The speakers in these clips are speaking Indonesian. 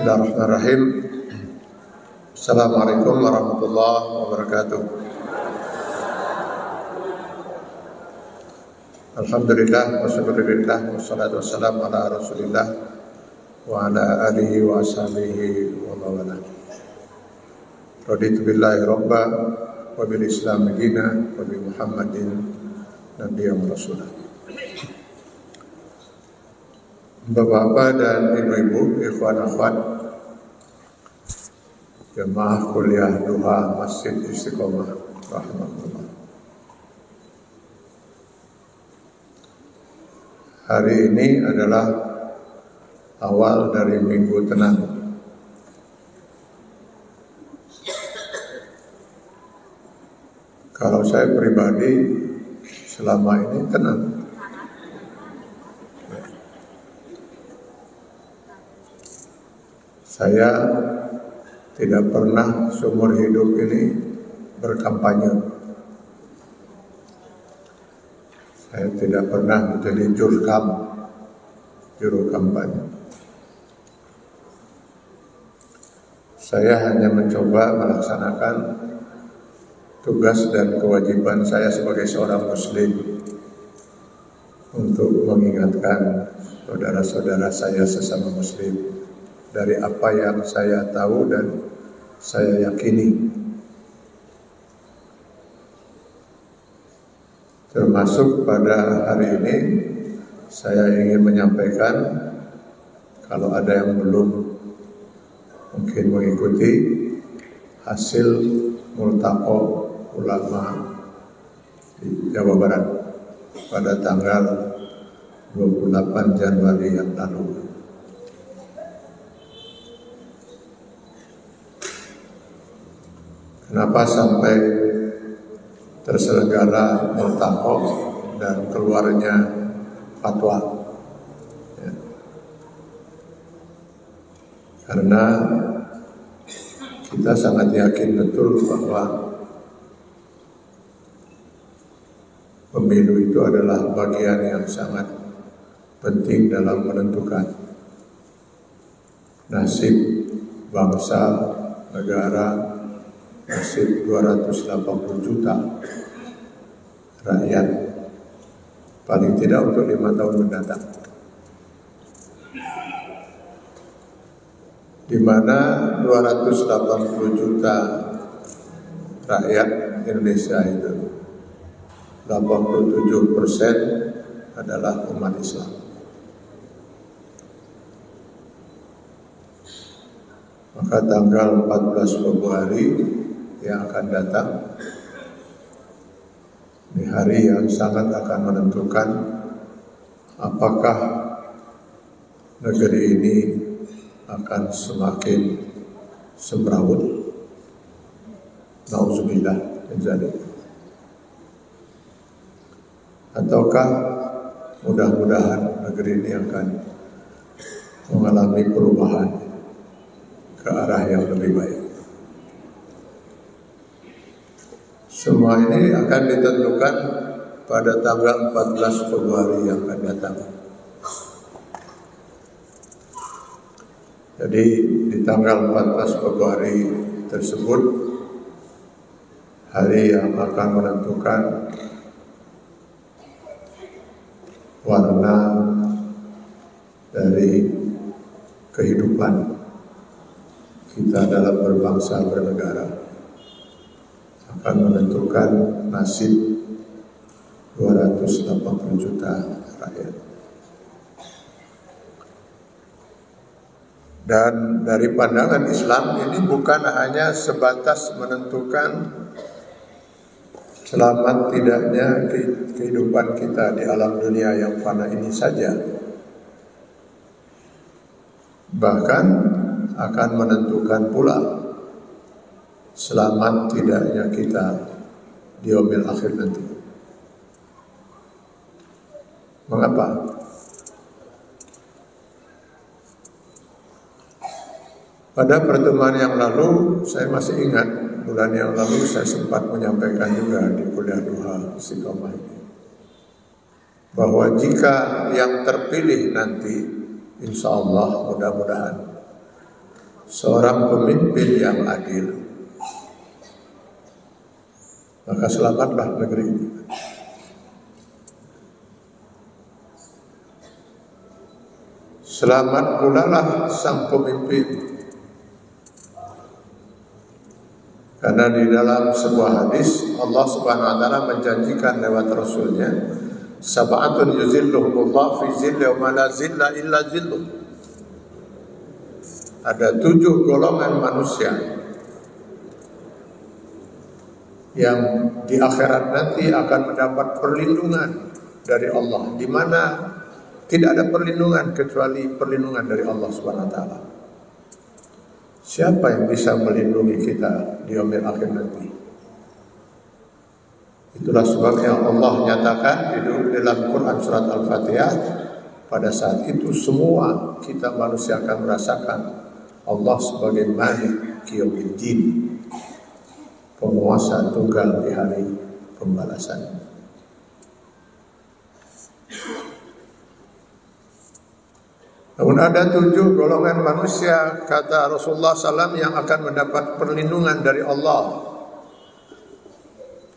Bismillahirrahmanirrahim. Assalamualaikum warahmatullahi wabarakatuh. Alhamdulillah wassalatu wassalamu ala Rasulillah wa ala alihi wa ashabihi wa mawala. Raditu billahi rabba wa bil islam dina wa bi Muhammadin nabiyyan rasulah. Bapak-bapak dan ibu-ibu, ikhwan akhwat, jemaah kuliah duha Masjid Istiqomah rahmatullah. Hari ini adalah awal dari minggu tenang. Kalau saya pribadi selama ini tenang. Saya tidak pernah seumur hidup ini berkampanye. Saya tidak pernah menjadi juru kampanye. Saya hanya mencoba melaksanakan tugas dan kewajiban saya sebagai seorang muslim untuk mengingatkan saudara-saudara saya sesama muslim dari apa yang saya tahu dan saya yakini. Termasuk pada hari ini saya ingin menyampaikan, kalau ada yang belum mungkin mengikuti hasil multaqo ulama di Jawa Barat pada tanggal 28 Januari yang lalu. Kenapa sampai terselenggara multaqo dan keluarnya fatwa? Ya. Karena kita sangat yakin betul bahwa pemilu itu adalah bagian yang sangat penting dalam menentukan nasib bangsa, negara, nasib 280 juta rakyat, paling tidak untuk 5 tahun mendatang, di mana 280 juta rakyat Indonesia itu 87% adalah umat Islam. Maka tanggal 14 Februari yang akan datang, di hari yang sangat akan menentukan apakah negeri ini akan semakin semrawut, nauzubillah min dzalik, ataukah mudah-mudahan negeri ini akan mengalami perubahan ke arah yang lebih baik. Semua ini akan ditentukan pada tanggal 14 Februari yang akan datang. Jadi di tanggal 14 Februari tersebut, hari yang akan menentukan warna dari kehidupan kita dalam berbangsa bernegara, akan menentukan nasib 280 juta rakyat. Dan dari pandangan Islam ini bukan hanya sebatas menentukan selamat tidaknya kehidupan kita di alam dunia yang fana ini saja, bahkan akan menentukan pula selamat tidaknya kita di yaumil akhir nanti. Mengapa? Pada pertemuan yang lalu, saya masih ingat, bulan yang lalu saya sempat menyampaikan juga di kuliah duha Istiqomah ini, bahwa jika yang terpilih nanti, insya Allah mudah-mudahan seorang pemimpin yang adil, maka selamatlah negeri ini. Selamat pula lah sang pemimpin, karena di dalam sebuah hadis Allah Subhanahu wa taala menjanjikan lewat Rasulnya, sab'atun yuzilluhumullah fi zilli wa ma la zilla illa zilluh. Ada 7 golongan manusia yang di akhirat nanti akan mendapat perlindungan dari Allah, di mana tidak ada perlindungan kecuali perlindungan dari Allah Subhanahu wa taala. Siapa yang bisa melindungi kita di yaumil akhir nanti? Itulah sebabnya Allah nyatakan di dalam Quran surat Al-Fatihah, pada saat itu semua kita manusia akan merasakan Allah sebagai Malik Yaumiddin, penguasa tunggal di hari pembalasan. Namun ada 7 golongan manusia, kata Rasulullah SAW, yang akan mendapat perlindungan dari Allah.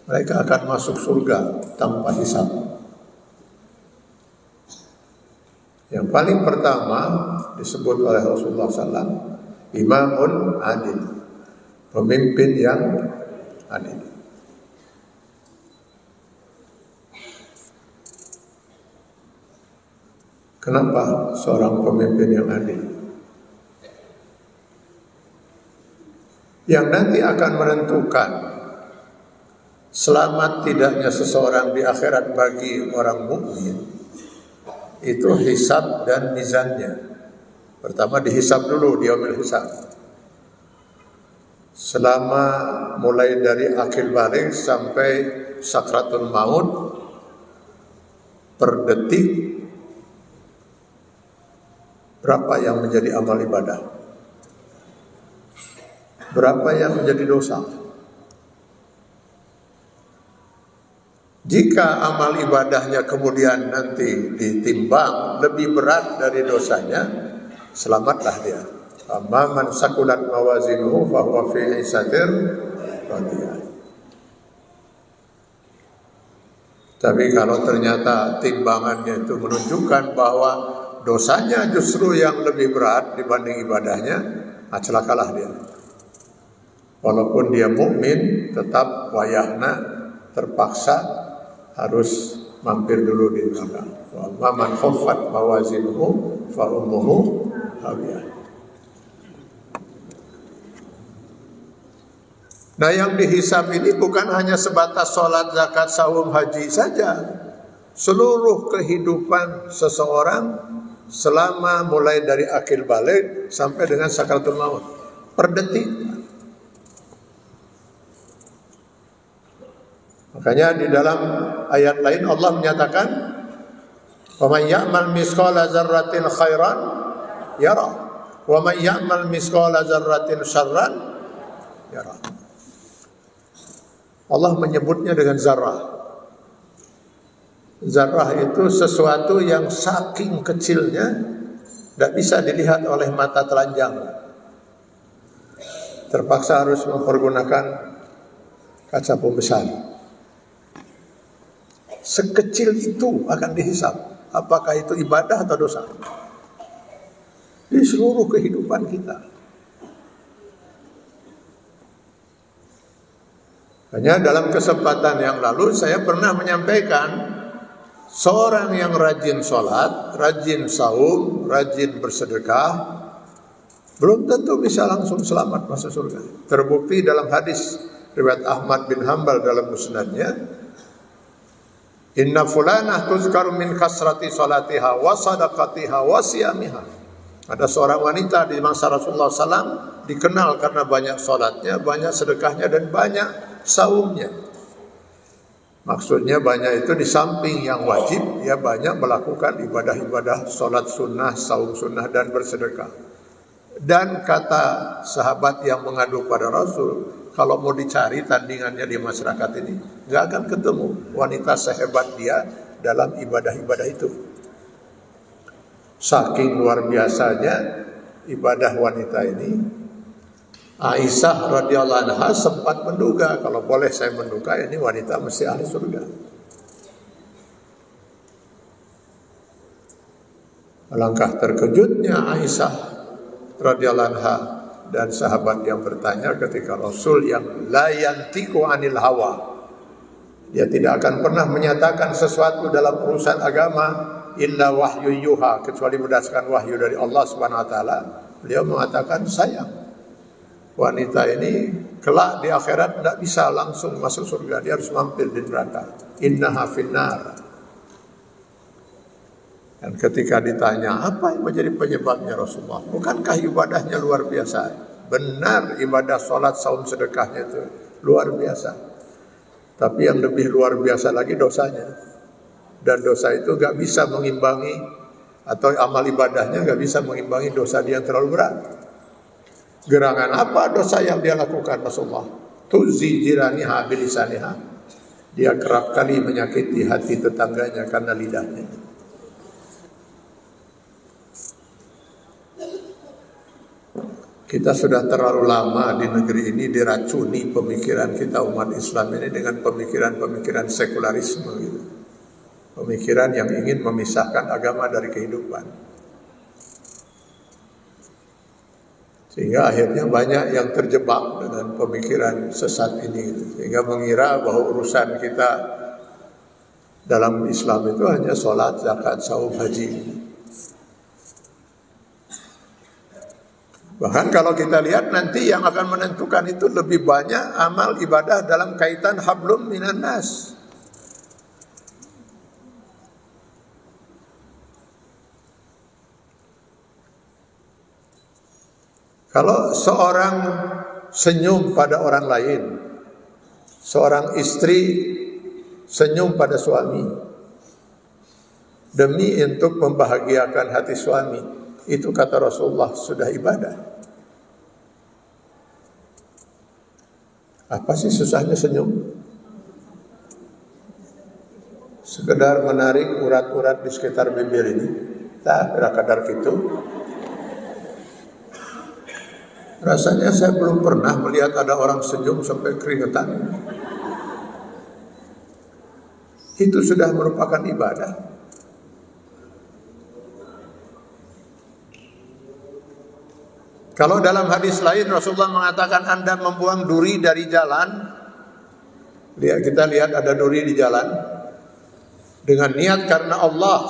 Mereka akan masuk surga tanpa hisab. Yang paling pertama disebut oleh Rasulullah SAW, imamun adil, pemimpin yang adil. Kenapa seorang pemimpin yang adil? Yang nanti akan menentukan selamat tidaknya seseorang di akhirat bagi orang mukmin itu hisab dan mizannya. Pertama dihisab dulu, diambil hisab. Selama mulai dari akil balik sampai sakratul maut, per detik berapa yang menjadi amal ibadah, berapa yang menjadi dosa. Jika amal ibadahnya kemudian nanti ditimbang lebih berat dari dosanya, selamatlah dia. Amma man sakulat mawazinuhu fa huwa fi 'ishatin radiyah. Tapi kalau ternyata timbangannya itu menunjukkan bahwa dosanya justru yang lebih berat dibanding ibadahnya, celakalah dia. Walaupun dia mukmin, tetap wayahna terpaksa harus mampir dulu di neraka. Wa man khaffat mawazinuhu fa ummuhu hawiyah. Nah, yang dihisab ini bukan hanya sebatas sholat, zakat, saum, haji saja. Seluruh kehidupan seseorang selama mulai dari akil balik sampai dengan sakaratul maut, per detik. Makanya di dalam ayat lain Allah menyatakan, "Wa may ya'mal misqala dzarratin khairan yara, wa may ya'mal misqala dzarratin syarran yara." Allah menyebutnya dengan zarrah. Zarrah itu sesuatu yang saking kecilnya tidak bisa dilihat oleh mata telanjang. Terpaksa harus mempergunakan kaca pembesar. Sekecil itu akan dihisab. Apakah itu ibadah atau dosa? Di seluruh kehidupan kita. Hanya dalam kesempatan yang lalu saya pernah menyampaikan, seorang yang rajin sholat, rajin saum, rajin bersedekah, belum tentu bisa langsung selamat masuk surga. Terbukti dalam hadis riwayat Ahmad bin Hanbal dalam musnadnya, "Inna fulanah tuzkaru min kasrati sholatiha wa sadaqatiha wa siyamiha." Ada seorang wanita di masa Rasulullah SAW dikenal karena banyak sholatnya, banyak sedekahnya, dan banyak saumnya. Maksudnya banyak itu di samping yang wajib, dia banyak melakukan ibadah-ibadah, sholat sunnah, saum sunnah, dan bersedekah. Dan kata sahabat yang mengadu pada Rasul, kalau mau dicari tandingannya di masyarakat ini, nggak akan ketemu wanita sehebat dia dalam ibadah-ibadah itu. Saking luar biasanya ibadah wanita ini, Aisyah radhiyallahu anha sempat menduga, kalau boleh saya menduga ini wanita mesti ahli surga. Alangkah terkejutnya Aisyah radhiyallahu anha dan sahabat yang bertanya ketika Rasul yang la yantiqu anil hawa, dia tidak akan pernah menyatakan sesuatu dalam urusan agama illa wahyu yuha, kecuali berdasarkan wahyu dari Allah Subhanahu wa taala. Beliau mengatakan, sayang, wanita ini kelak di akhirat tidak bisa langsung masuk surga, dia harus mampir di neraka. Innaha finnar. Dan ketika ditanya apa yang menjadi penyebabnya Rasulullah, bukankah ibadahnya luar biasa? Benar, ibadah sholat, saum, sedekahnya itu luar biasa. Tapi yang lebih luar biasa lagi dosanya. Dan dosa itu gak bisa mengimbangi, atau amal ibadahnya gak bisa mengimbangi dosa dia yang terlalu berat. Gerangan apa dosa yang dia lakukan Rasulullah? Tuzi jiraniha bilisaniha. Dia kerap kali menyakiti hati tetangganya karena lidahnya. Kita sudah terlalu lama di negeri ini diracuni pemikiran kita umat Islam ini dengan pemikiran-pemikiran sekularisme gitu. Pemikiran yang ingin memisahkan agama dari kehidupan. Sehingga akhirnya banyak yang terjebak dengan pemikiran sesat ini gitu. Sehingga mengira bahwa urusan kita dalam Islam itu hanya sholat, zakat, saum, haji. Bahkan kalau kita lihat nanti yang akan menentukan itu lebih banyak amal ibadah dalam kaitan hablum minan nas. Kalau seorang senyum pada orang lain, seorang istri senyum pada suami demi untuk membahagiakan hati suami, itu kata Rasulullah sudah ibadah. Apa sih susahnya senyum? Sekedar menarik urat-urat di sekitar bibir ini, tak kadar gitu. Rasanya saya belum pernah melihat ada orang senyum sampai keringetan. Itu sudah merupakan ibadah. Kalau dalam hadis lain Rasulullah mengatakan Anda membuang duri dari jalan, kita lihat ada duri di jalan, dengan niat karena Allah,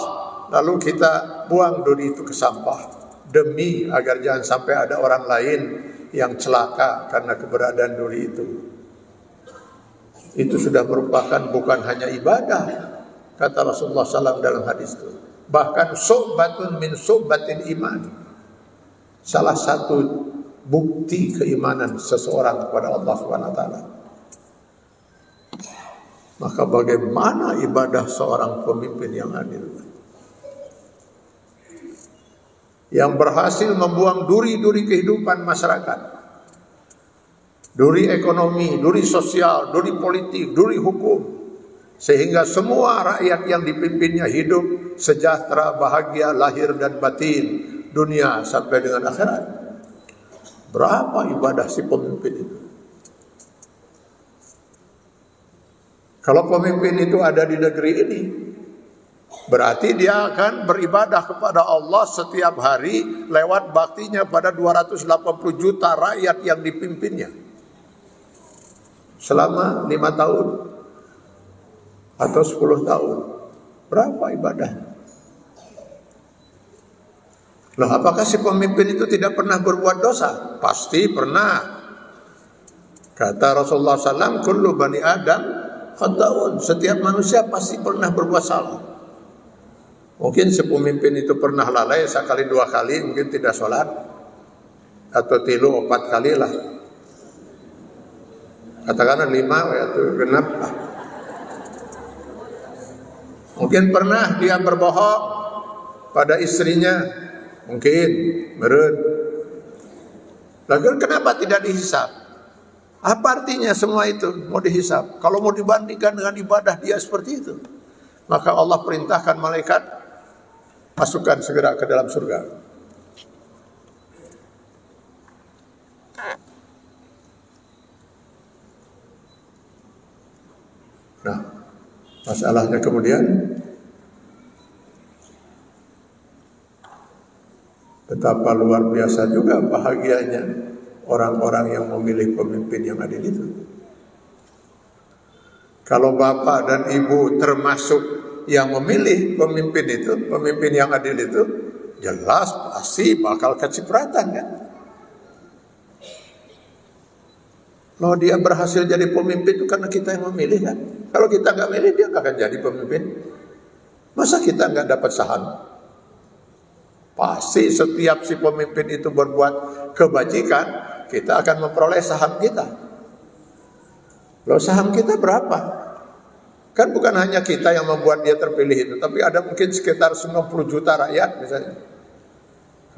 lalu kita buang duri itu ke sampah demi agar jangan sampai ada orang lain yang celaka karena keberadaan duri itu. Itu sudah merupakan bukan hanya ibadah, kata Rasulullah SAW dalam hadis itu, bahkan su'batun min su'batil iman. Salah satu bukti keimanan seseorang kepada Allah Subhanahu wa taala. Maka bagaimana ibadah seorang pemimpin yang adil, yang berhasil membuang duri-duri kehidupan masyarakat, duri ekonomi, duri sosial, duri politik, duri hukum, sehingga semua rakyat yang dipimpinnya hidup sejahtera, bahagia, lahir dan batin, dunia sampai dengan akhirat. Berapa ibadah si pemimpin itu? Kalau pemimpin itu ada di negeri ini, berarti dia akan beribadah kepada Allah setiap hari lewat baktinya pada 280 juta rakyat yang dipimpinnya selama 5 tahun atau 10 tahun. Berapa ibadahnya? Loh, apakah si pemimpin itu tidak pernah berbuat dosa? Pasti pernah. Kata Rasulullah SAW, kullu bani Adam khata'un. Setiap manusia pasti pernah berbuat salah. Mungkin si pemimpin itu pernah lalai sekali 2 kali, mungkin tidak sholat, atau 3 4 kali lah. Katakanlah 5 atau genap lah. Mungkin pernah dia berbohong pada istrinya, mungkin meren. Lalu kenapa tidak dihisab? Apa artinya semua itu mau dihisab? Kalau mau dibandingkan dengan ibadah dia seperti itu, maka Allah perintahkan malaikat masukkan segera ke dalam surga. Nah, masalahnya kemudian betapa luar biasa juga bahagianya orang-orang yang memilih pemimpin yang adil itu. Kalau bapak dan ibu termasuk yang memilih pemimpin itu, pemimpin yang adil itu, jelas pasti bakal kecipratan kan. Kalau dia berhasil jadi pemimpin itu karena kita yang memilih kan. Kalau kita nggak milih, dia nggak akan jadi pemimpin. Masa kita nggak dapat saham? Pasti setiap si pemimpin itu berbuat kebajikan, kita akan memperoleh saham kita. Loh, saham kita berapa? Kan bukan hanya kita yang membuat dia terpilih itu, tapi ada mungkin sekitar 90 juta rakyat misalnya.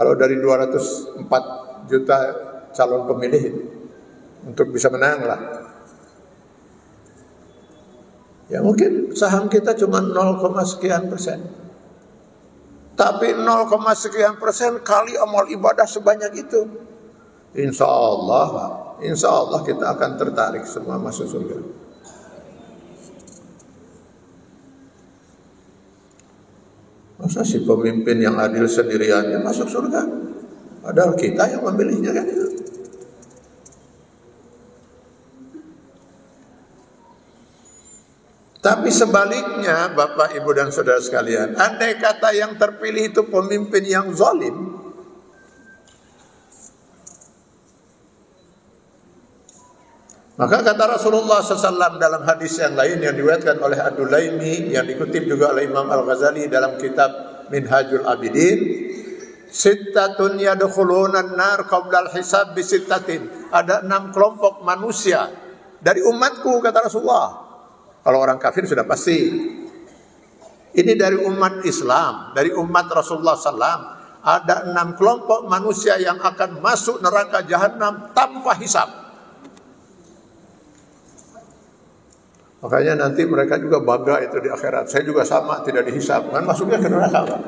Kalau dari 204 juta calon pemilih itu, untuk bisa menang lah. Ya mungkin saham kita cuma 0, sekian persen. Tapi 0, sekian persen kali amal ibadah sebanyak itu, Insya Allah kita akan tertarik semua masuk surga. Masa si pemimpin yang adil sendiriannya masuk surga? Padahal kita yang memilihnya kan itu. Tapi sebaliknya Bapak, Ibu dan Saudara sekalian, andai kata yang terpilih itu pemimpin yang zalim, maka kata Rasulullah SAW dalam hadis yang lain yang diriwayatkan oleh Ad-Dulaimi, yang dikutip juga oleh Imam Al-Ghazali dalam kitab Minhajul Abidin, sittatun yadkhuluna an-nar qabla al-hisab bi sittatin. Ada 6 kelompok manusia dari umatku, kata Rasulullah. Kalau orang kafir sudah pasti. Ini dari umat Islam, dari umat Rasulullah SAW. Ada 6 kelompok manusia yang akan masuk neraka jahanam tanpa hisab. Makanya nanti mereka juga bangga itu di akhirat. Saya juga sama, tidak dihisab. Kan masuknya ke neraka, Pak.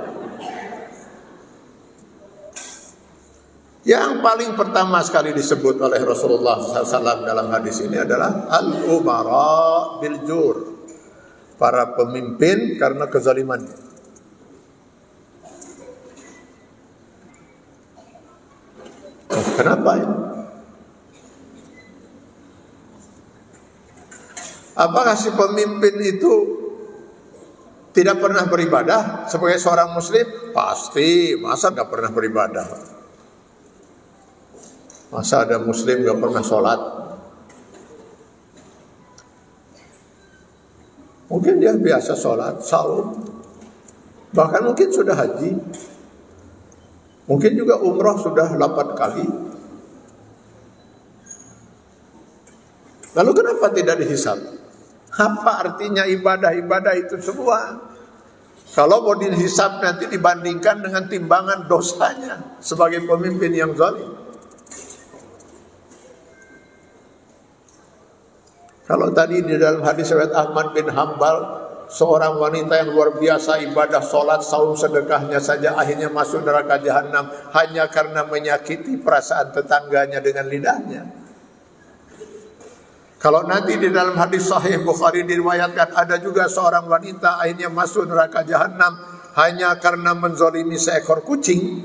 Yang paling pertama sekali disebut oleh Rasulullah SAW dalam hadis ini adalah al-umara bil jur, para pemimpin karena kezalimannya. Kenapa ya? Apakah si pemimpin itu tidak pernah beribadah sebagai seorang muslim? Pasti, masa gak pernah beribadah? Masa ada muslim gak pernah sholat? Mungkin dia biasa sholat, saum, bahkan mungkin sudah haji, mungkin juga umrah sudah 8 kali. Lalu kenapa tidak dihisab? Apa artinya ibadah-ibadah itu semua? Kalau mau dihisab nanti dibandingkan dengan timbangan dosanya sebagai pemimpin yang zalim. Kalau tadi di dalam hadis riwayat Ahmad bin Hambal, seorang wanita yang luar biasa ibadah, sholat, saum, sedekahnya saja akhirnya masuk neraka jahanam hanya karena menyakiti perasaan tetangganya dengan lidahnya. Kalau nanti di dalam hadis sahih Bukhari diriwayatkan ada juga seorang wanita akhirnya masuk neraka jahanam hanya karena menzalimi seekor kucing.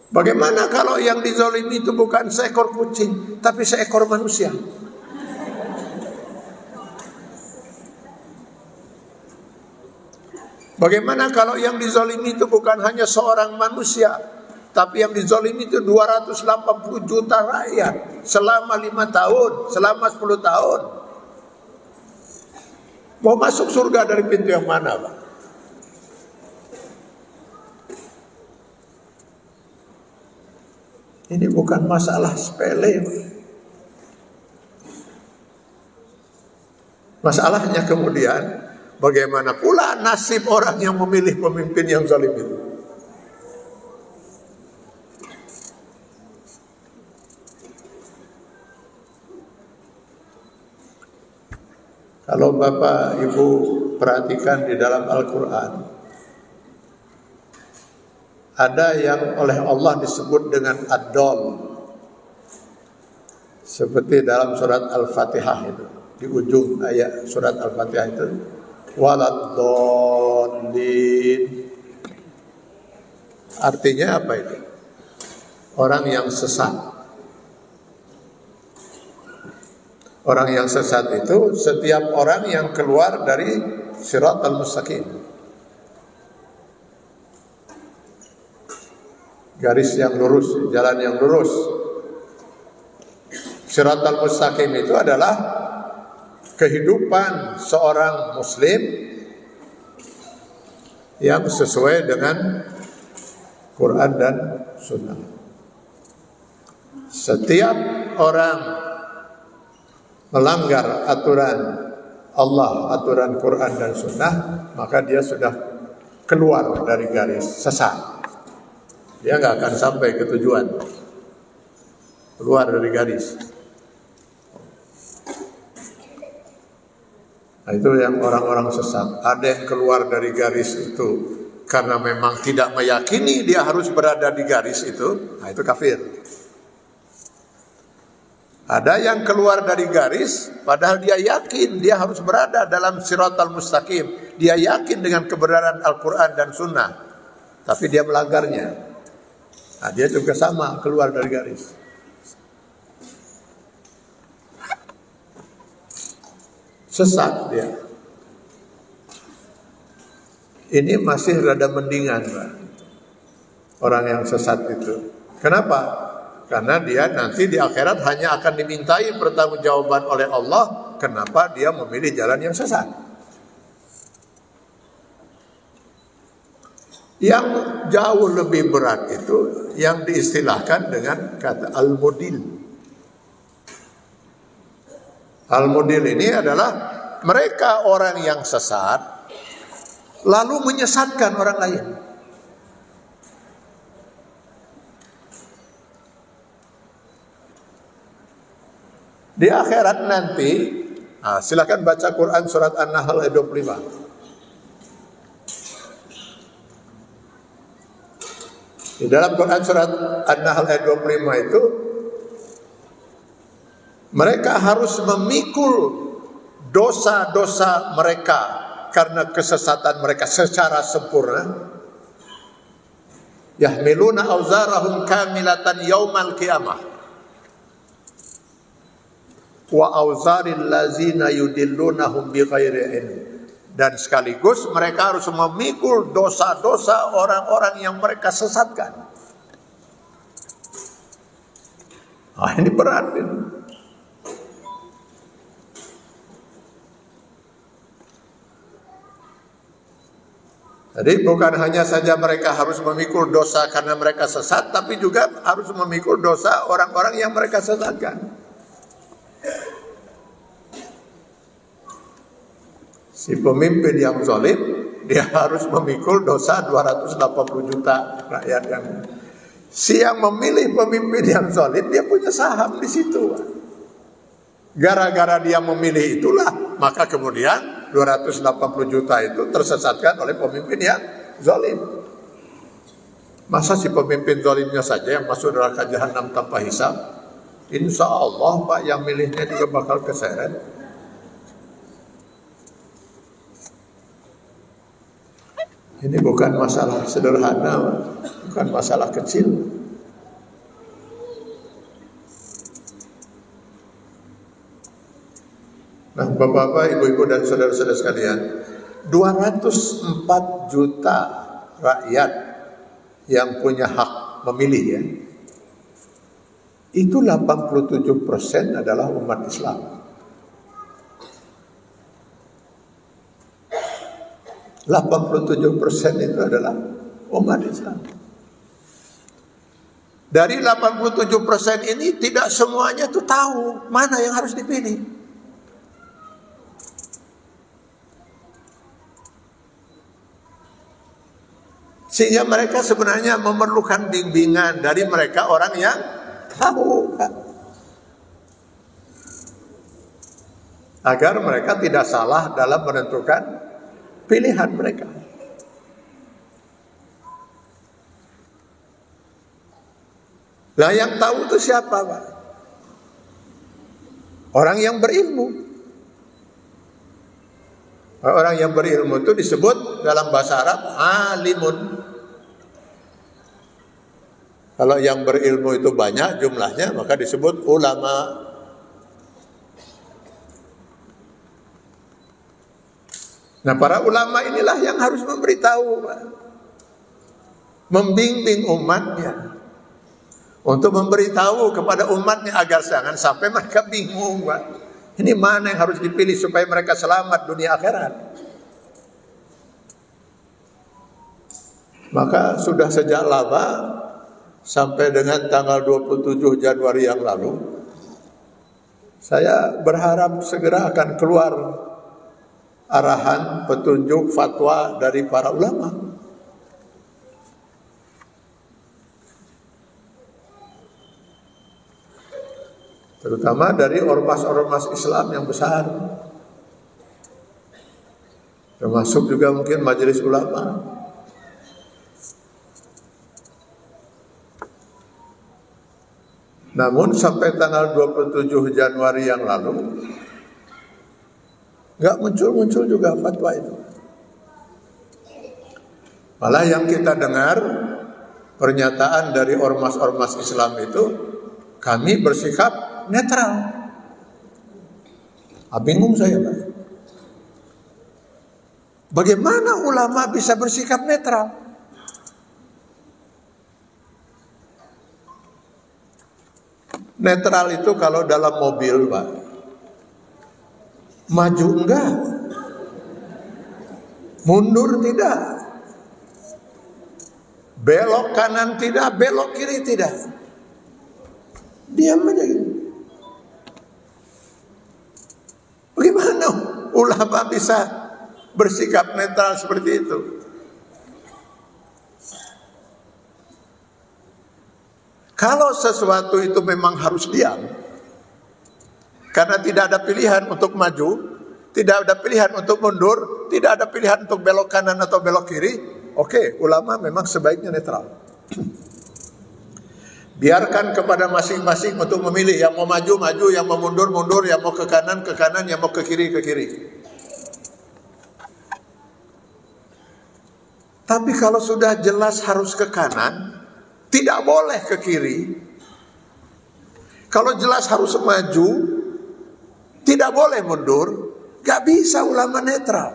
Bagaimana kalau yang dizalimi itu bukan seekor kucing, tapi seekor manusia? Bagaimana kalau yang dizalimi itu bukan hanya seorang manusia, tapi yang dizalimi itu 280 juta rakyat selama 5 tahun, selama 10 tahun. Mau masuk surga dari pintu yang mana, Pak? Ini bukan masalah sepele. Masalahnya kemudian, bagaimana pula nasib orang yang memilih pemimpin yang zalim itu? Kalau Bapak Ibu perhatikan di dalam Al-Quran, ada yang oleh Allah disebut dengan ad-dal. Seperti dalam surat Al-Fatihah itu, di ujung ayat surat Al-Fatihah itu, waladdallin. Artinya apa itu? Orang yang sesat. Orang yang sesat itu setiap orang yang keluar dari Shiratal Mustaqim, garis yang lurus, jalan yang lurus. Shiratal Mustaqim itu adalah kehidupan seorang muslim yang sesuai dengan Quran dan Sunnah. Setiap orang melanggar aturan Allah, aturan Quran dan Sunnah, maka dia sudah keluar dari garis sesat. Dia nggak akan sampai ke tujuan. Keluar dari garis. Nah, itu yang orang-orang sesat. Ada yang keluar dari garis itu karena memang tidak meyakini dia harus berada di garis itu. Nah, itu kafir. Ada yang keluar dari garis padahal dia yakin dia harus berada dalam Shiratal Mustaqim. Dia yakin dengan kebenaran Al-Quran dan Sunnah, tapi dia melanggarnya. Nah, dia juga sama, keluar dari garis. Sesat dia. Ini masih rada mendingan, Pak, orang yang sesat itu. Kenapa? Karena dia nanti di akhirat hanya akan dimintai pertanggungjawaban oleh Allah kenapa dia memilih jalan yang sesat. Yang jauh lebih berat itu yang diistilahkan dengan kata al-mudil. Al-mudil ini adalah mereka orang yang sesat lalu menyesatkan orang lain. Di akhirat nanti, silakan baca Quran surat An-Nahl ayat 25. Di dalam Quran surat An-Nahl ayat 25 itu, mereka harus memikul dosa-dosa mereka karena kesesatan mereka secara sempurna. Yahmiluna auzarahum kamilatan yaumal qiyamah. Wa auzaril lazina yudillunahum bighairi ilm. Dan sekaligus mereka harus memikul dosa-dosa orang-orang yang mereka sesatkan. Ah, ini berat ini. Jadi bukan hanya saja mereka harus memikul dosa karena mereka sesat, tapi juga harus memikul dosa orang-orang yang mereka sesatkan. Si pemimpin yang zalim, dia harus memikul dosa 280 juta rakyat yang. Si yang memilih pemimpin yang zalim, dia punya saham di situ. Gara-gara dia memilih itulah, maka kemudian 280 juta itu tersesatkan oleh pemimpin yang zalim. Masa si pemimpin zalimnya saja yang masuk neraka jahanam tanpa hisab? Insya Allah Pak, yang milihnya juga bakal keseret. Ini bukan masalah sederhana, bukan masalah kecil. Nah, Bapak-bapak, Ibu-ibu dan saudara-saudara sekalian, 204 juta rakyat yang punya hak memilih ya. Itu 87% adalah umat Islam. 87% itu adalah umat Islam. Dari 87% ini tidak semuanya tuh tahu mana yang harus dipilih. Sehingga mereka sebenarnya memerlukan bimbingan dari mereka orang yang tahu, agar mereka tidak salah dalam menentukan pilihan mereka. Lah yang tahu itu siapa, Pak? Orang yang berilmu. Orang yang berilmu itu disebut dalam bahasa Arab alimun. Kalau yang berilmu itu banyak jumlahnya, maka disebut ulama. Nah, para ulama inilah yang harus memberitahu, membimbing umatnya, untuk memberitahu kepada umatnya agar jangan sampai mereka bingung, Pak. Ini mana yang harus dipilih supaya mereka selamat dunia akhirat. Maka sudah sejak lama, sampai dengan tanggal 27 Januari yang lalu, saya berharap segera akan keluar arahan, petunjuk, fatwa dari para ulama. Terutama dari ormas-ormas Islam yang besar, termasuk juga mungkin majelis ulama. Namun sampai tanggal 27 Januari yang lalu nggak muncul-muncul juga fatwa itu. Malah yang kita dengar pernyataan dari ormas-ormas Islam itu, kami bersikap netral. Bingung saya, Pak. Bagaimana ulama bisa bersikap netral? Netral itu kalau dalam mobil, Pak. Maju enggak, mundur tidak, belok kanan tidak, belok kiri tidak, diam aja gitu. Bagaimana ulama bisa bersikap netral seperti itu? Kalau sesuatu itu memang harus diam, karena tidak ada pilihan untuk maju, tidak ada pilihan untuk mundur, tidak ada pilihan untuk belok kanan atau belok kiri, oke, ulama memang sebaiknya netral. Biarkan kepada masing-masing untuk memilih, yang mau maju, maju, yang mau mundur, mundur, yang mau ke kanan, yang mau ke kiri, ke kiri. Tapi kalau sudah jelas harus ke kanan, tidak boleh ke kiri. Kalau jelas harus maju, tidak boleh mundur, gak bisa ulama netral.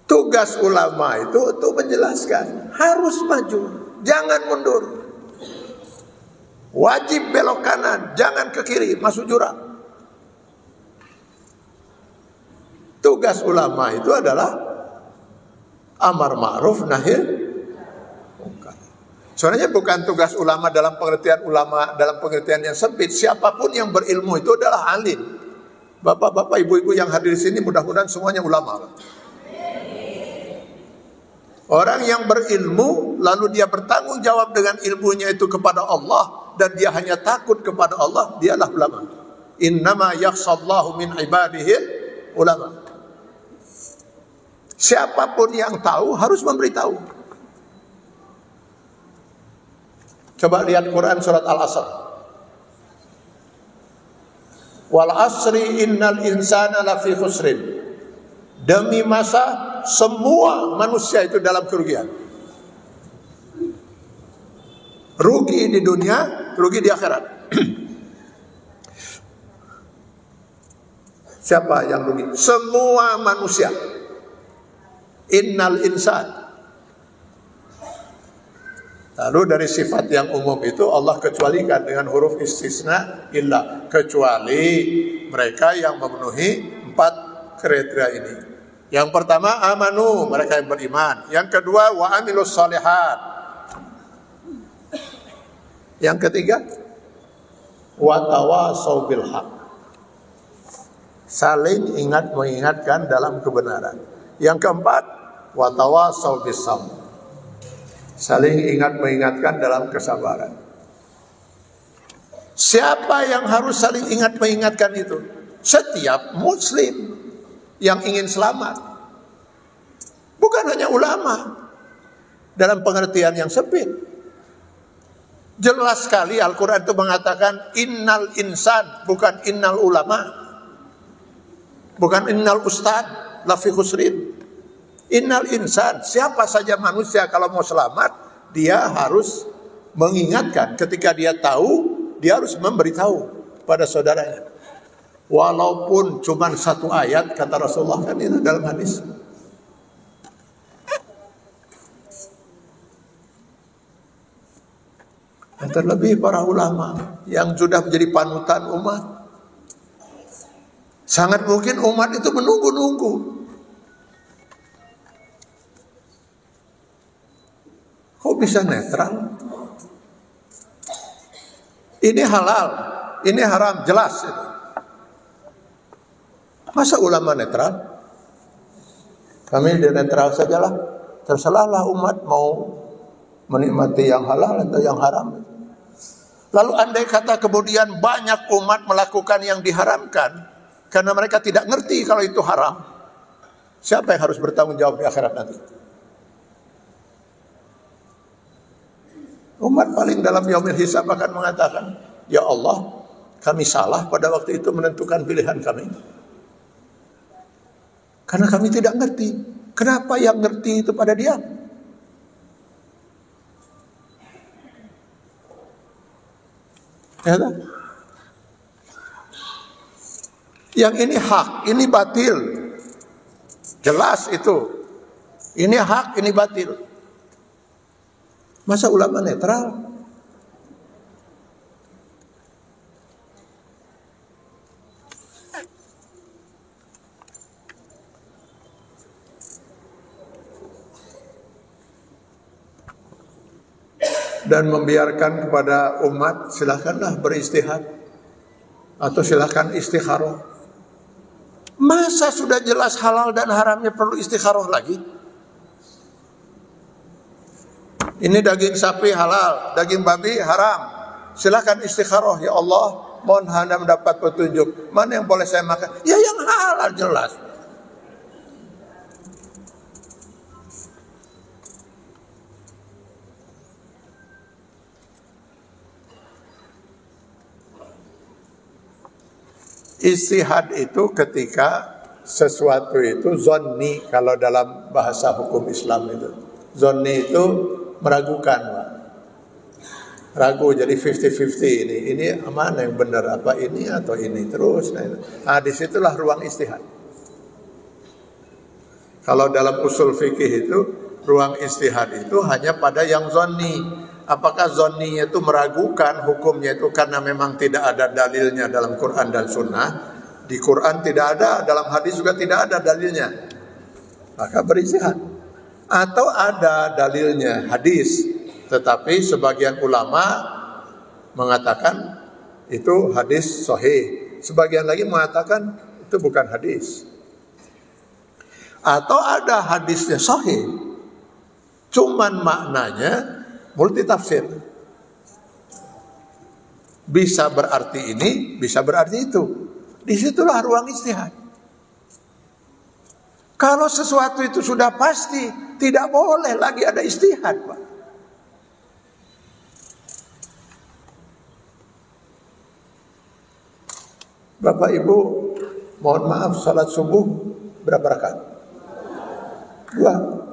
Tugas ulama itu untuk menjelaskan, harus maju, jangan mundur. Wajib belok kanan, jangan ke kiri, masuk jurang. Tugas ulama itu adalah amar ma'ruf nahi munkar. Sebenarnya bukan tugas ulama dalam pengertian yang sempit. Siapapun yang berilmu itu adalah alim. Bapak-bapak, ibu-ibu yang hadir di sini mudah-mudahan semuanya ulama. Orang yang berilmu lalu dia bertanggung jawab dengan ilmunya itu kepada Allah dan dia hanya takut kepada Allah, dialah ulama. Innama yakhshallahu min ibadihil ulama. Siapapun yang tahu harus memberitahu. Coba lihat Quran surat Al-Asr. Wal asri innal insana lafi khusrin. Demi masa semua manusia itu dalam kerugian. Rugi di dunia, rugi di akhirat. Siapa yang rugi? Semua manusia. Innal insan. Lalu dari sifat yang umum itu Allah kecualikan dengan huruf istisna illa, kecuali mereka yang memenuhi 4 kriteria ini. Yang pertama amanu, mereka yang beriman. Yang kedua wa amilus shalihat. Yang ketiga wa tawasau bil haq. Saling ingat mengingatkan dalam kebenaran. Yang keempat wa tawasau bis sabr. Saling ingat mengingatkan dalam kesabaran. Siapa yang harus saling ingat mengingatkan itu? Setiap muslim yang ingin selamat. Bukan hanya ulama dalam pengertian yang sempit. Jelas sekali Al-Quran itu mengatakan innal insan, bukan innal ulama, bukan innal ustad lafi khusrin. Innal insan, siapa saja manusia kalau mau selamat, dia harus mengingatkan. Ketika dia tahu, dia harus memberitahu pada saudaranya. Walaupun cuma satu ayat, kata Rasulullah, kan itu dalam hadis. Dan terlebih para ulama yang sudah menjadi panutan umat. Sangat mungkin umat itu menunggu-nunggu. Kok bisa netral? Ini halal, ini haram, jelas. Masa ulama netral? Kami netral sajalah. Terserahlah umat mau menikmati yang halal atau yang haram. Lalu andai kata kemudian banyak umat melakukan yang diharamkan karena mereka tidak ngerti kalau itu haram, siapa yang harus bertanggung jawab di akhirat nanti? Umat paling dalam yaumil hisab akan mengatakan, ya Allah, kami salah pada waktu itu menentukan pilihan kami. Karena kami tidak ngerti. Kenapa yang ngerti itu pada diam? Ya, yang ini hak, ini batil. Jelas itu. Ini hak, ini batil. Masa ulama netral? Dan membiarkan kepada umat, silakanlah beristihad atau silakan istikharah. Masa sudah jelas halal dan haramnya perlu istikharah lagi? Ini daging sapi halal, daging babi haram. Silakan istikharah, ya Allah, mohon hamba mendapat petunjuk. Mana yang boleh saya makan? Ya yang halal jelas. Ijtihad itu ketika sesuatu itu zonni, kalau dalam bahasa hukum Islam itu. Zonni itu meragukan, Pak. Ragu, jadi 50-50 ini mana yang benar, apa ini atau ini terus. Nah, disitulah ruang ijtihad. Kalau dalam usul fikih itu ruang ijtihad itu hanya pada yang zonni. Apakah zonninya itu meragukan hukumnya itu karena memang tidak ada dalilnya dalam Quran dan Sunnah? Di Quran tidak ada, dalam hadis juga tidak ada dalilnya. Maka berijtihad. Atau ada dalilnya hadis, tetapi sebagian ulama mengatakan itu hadis sahih. Sebagian lagi mengatakan itu bukan hadis. Atau ada hadisnya sahih, cuman maknanya multi tafsir. Bisa berarti ini, bisa berarti itu. Disitulah ruang ijtihad. Kalau sesuatu itu sudah pasti, tidak boleh lagi ada ijtihad, Pak. Bapak Ibu, mohon maaf, salat subuh berapa rakaat? 2.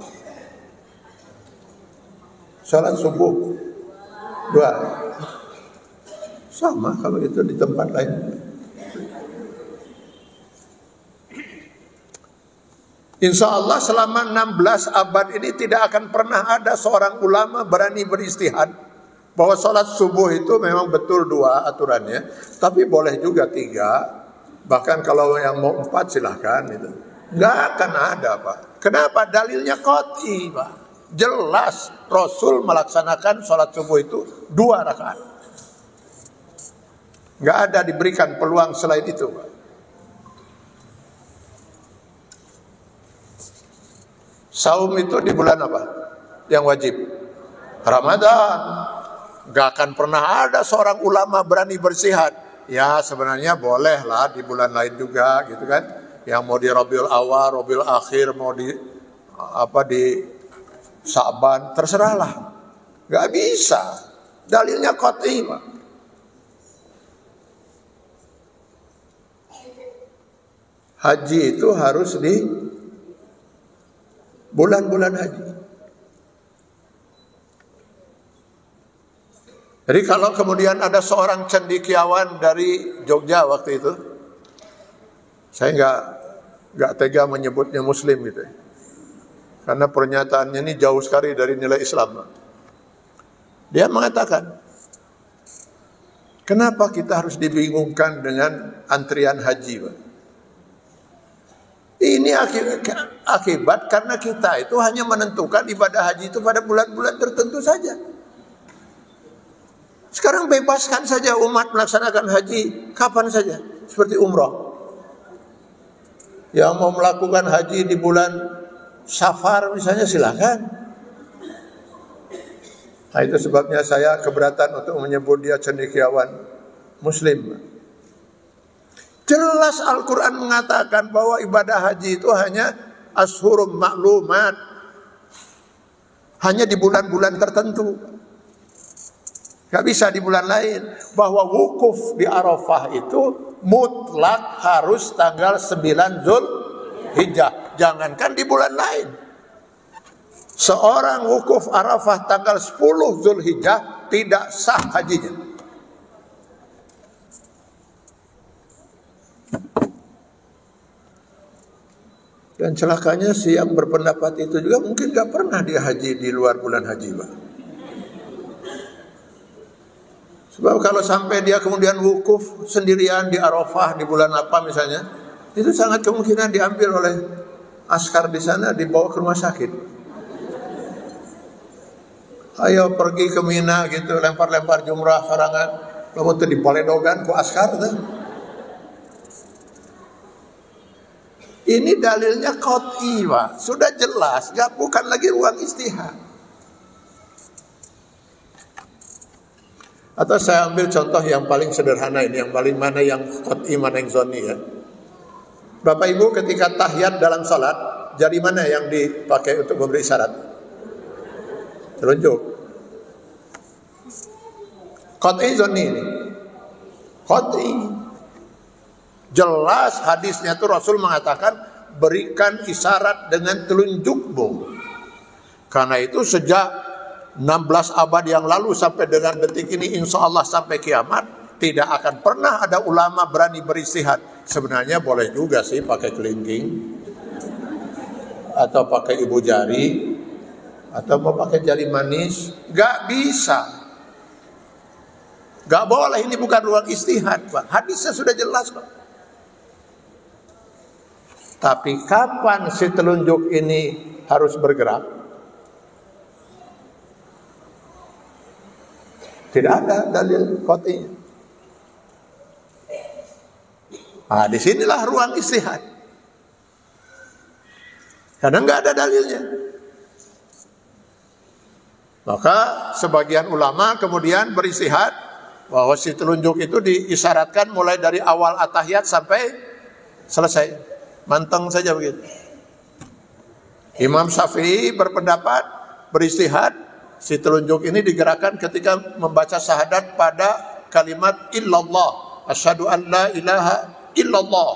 Salat subuh 2. Sama kalau itu di tempat lain. Insya Allah selama 16 abad ini tidak akan pernah ada seorang ulama berani beristihad bahwa salat subuh itu memang betul 2 aturannya, tapi boleh juga 3. Bahkan kalau yang mau 4 silahkan itu. Nggak akan ada, Pak. Kenapa? Dalilnya qat'i, Pak. Jelas Rasul melaksanakan sholat subuh itu 2 rakaat. Nggak ada diberikan peluang selain itu, Pak. Saum itu di bulan apa? Yang wajib? Ramadan. Nggak akan pernah ada seorang ulama berani bersihad. Ya sebenarnya boleh lah di bulan lain juga gitu kan. Yang mau di Rabiul Awal, Rabiul Akhir, mau di di Sa'ban, terserahlah. Gak bisa. Dalilnya qat'i, Pak. Haji itu harus di bulan-bulan haji. Jadi kalau kemudian ada seorang cendekiawan dari Jogja waktu itu, saya nggak tega menyebutnya Muslim gitu, karena pernyataannya ini jauh sekali dari nilai Islam. Dia mengatakan, kenapa kita harus dibingungkan dengan antrian haji, Pak? Ini akibat karena kita itu hanya menentukan ibadah haji itu pada bulan-bulan tertentu saja. Sekarang bebaskan saja umat melaksanakan haji kapan saja, seperti umrah. Yang mau melakukan haji di bulan Safar misalnya, silakan. Nah, itu sebabnya saya keberatan untuk menyebut dia cendekiawan Muslim. Jelas Al-Quran mengatakan bahwa ibadah haji itu hanya ashhurum ma'lumat, hanya di bulan-bulan tertentu. Gak bisa di bulan lain. Bahwa wukuf di Arafah itu mutlak harus tanggal 9 Zulhijjah. Jangankan di bulan lain. Seorang wukuf Arafah tanggal 10 Zulhijjah tidak sah hajinya. Dan celakanya si yang berpendapat itu juga mungkin gak pernah dia haji di luar bulan haji, Pak. Sebab kalau sampai dia kemudian wukuf sendirian di Arafah di bulan apa misalnya, itu sangat kemungkinan diambil oleh askar di sana, dibawa ke rumah sakit. Ayo pergi ke Mina gitu, lempar-lempar jumrah sarangan, lalu itu dipaledogan ku askar tuh. Ini dalilnya qat'i, Pak. Sudah jelas, bukan lagi ruang istihad. Atau saya ambil contoh yang paling sederhana ini, yang paling mana yang qat'i, mana yang zonni ya. Bapak Ibu ketika tahiyat dalam salat, jari mana yang dipakai untuk memberi isyarat? Telunjuk. Qat'i zonni ini. Qat'i. Jelas hadisnya itu Rasul mengatakan berikan isyarat dengan telunjukmu. Karena itu sejak 16 abad yang lalu sampai dengan detik ini, insya Allah sampai kiamat, tidak akan pernah ada ulama berani beristihad. Sebenarnya boleh juga sih pakai kelingking, atau pakai ibu jari, atau mau pakai jari manis. Gak bisa, gak boleh. Ini bukan ruang istihad, Pak. Hadisnya sudah jelas, Pak. Tapi kapan si telunjuk ini harus bergerak? Tidak ada dalil qat'i. Nah, disinilah ruang istihad. Karena nggak ada dalilnya. Maka sebagian ulama kemudian beristihad bahwa si telunjuk itu diisyaratkan mulai dari awal at-tahiyat sampai selesai. Manteng saja begitu. Imam Syafi'i berpendapat, beristihad, si telunjuk ini digerakkan ketika membaca syahadat pada kalimat illallah, asyhadu an la ilaha illallah.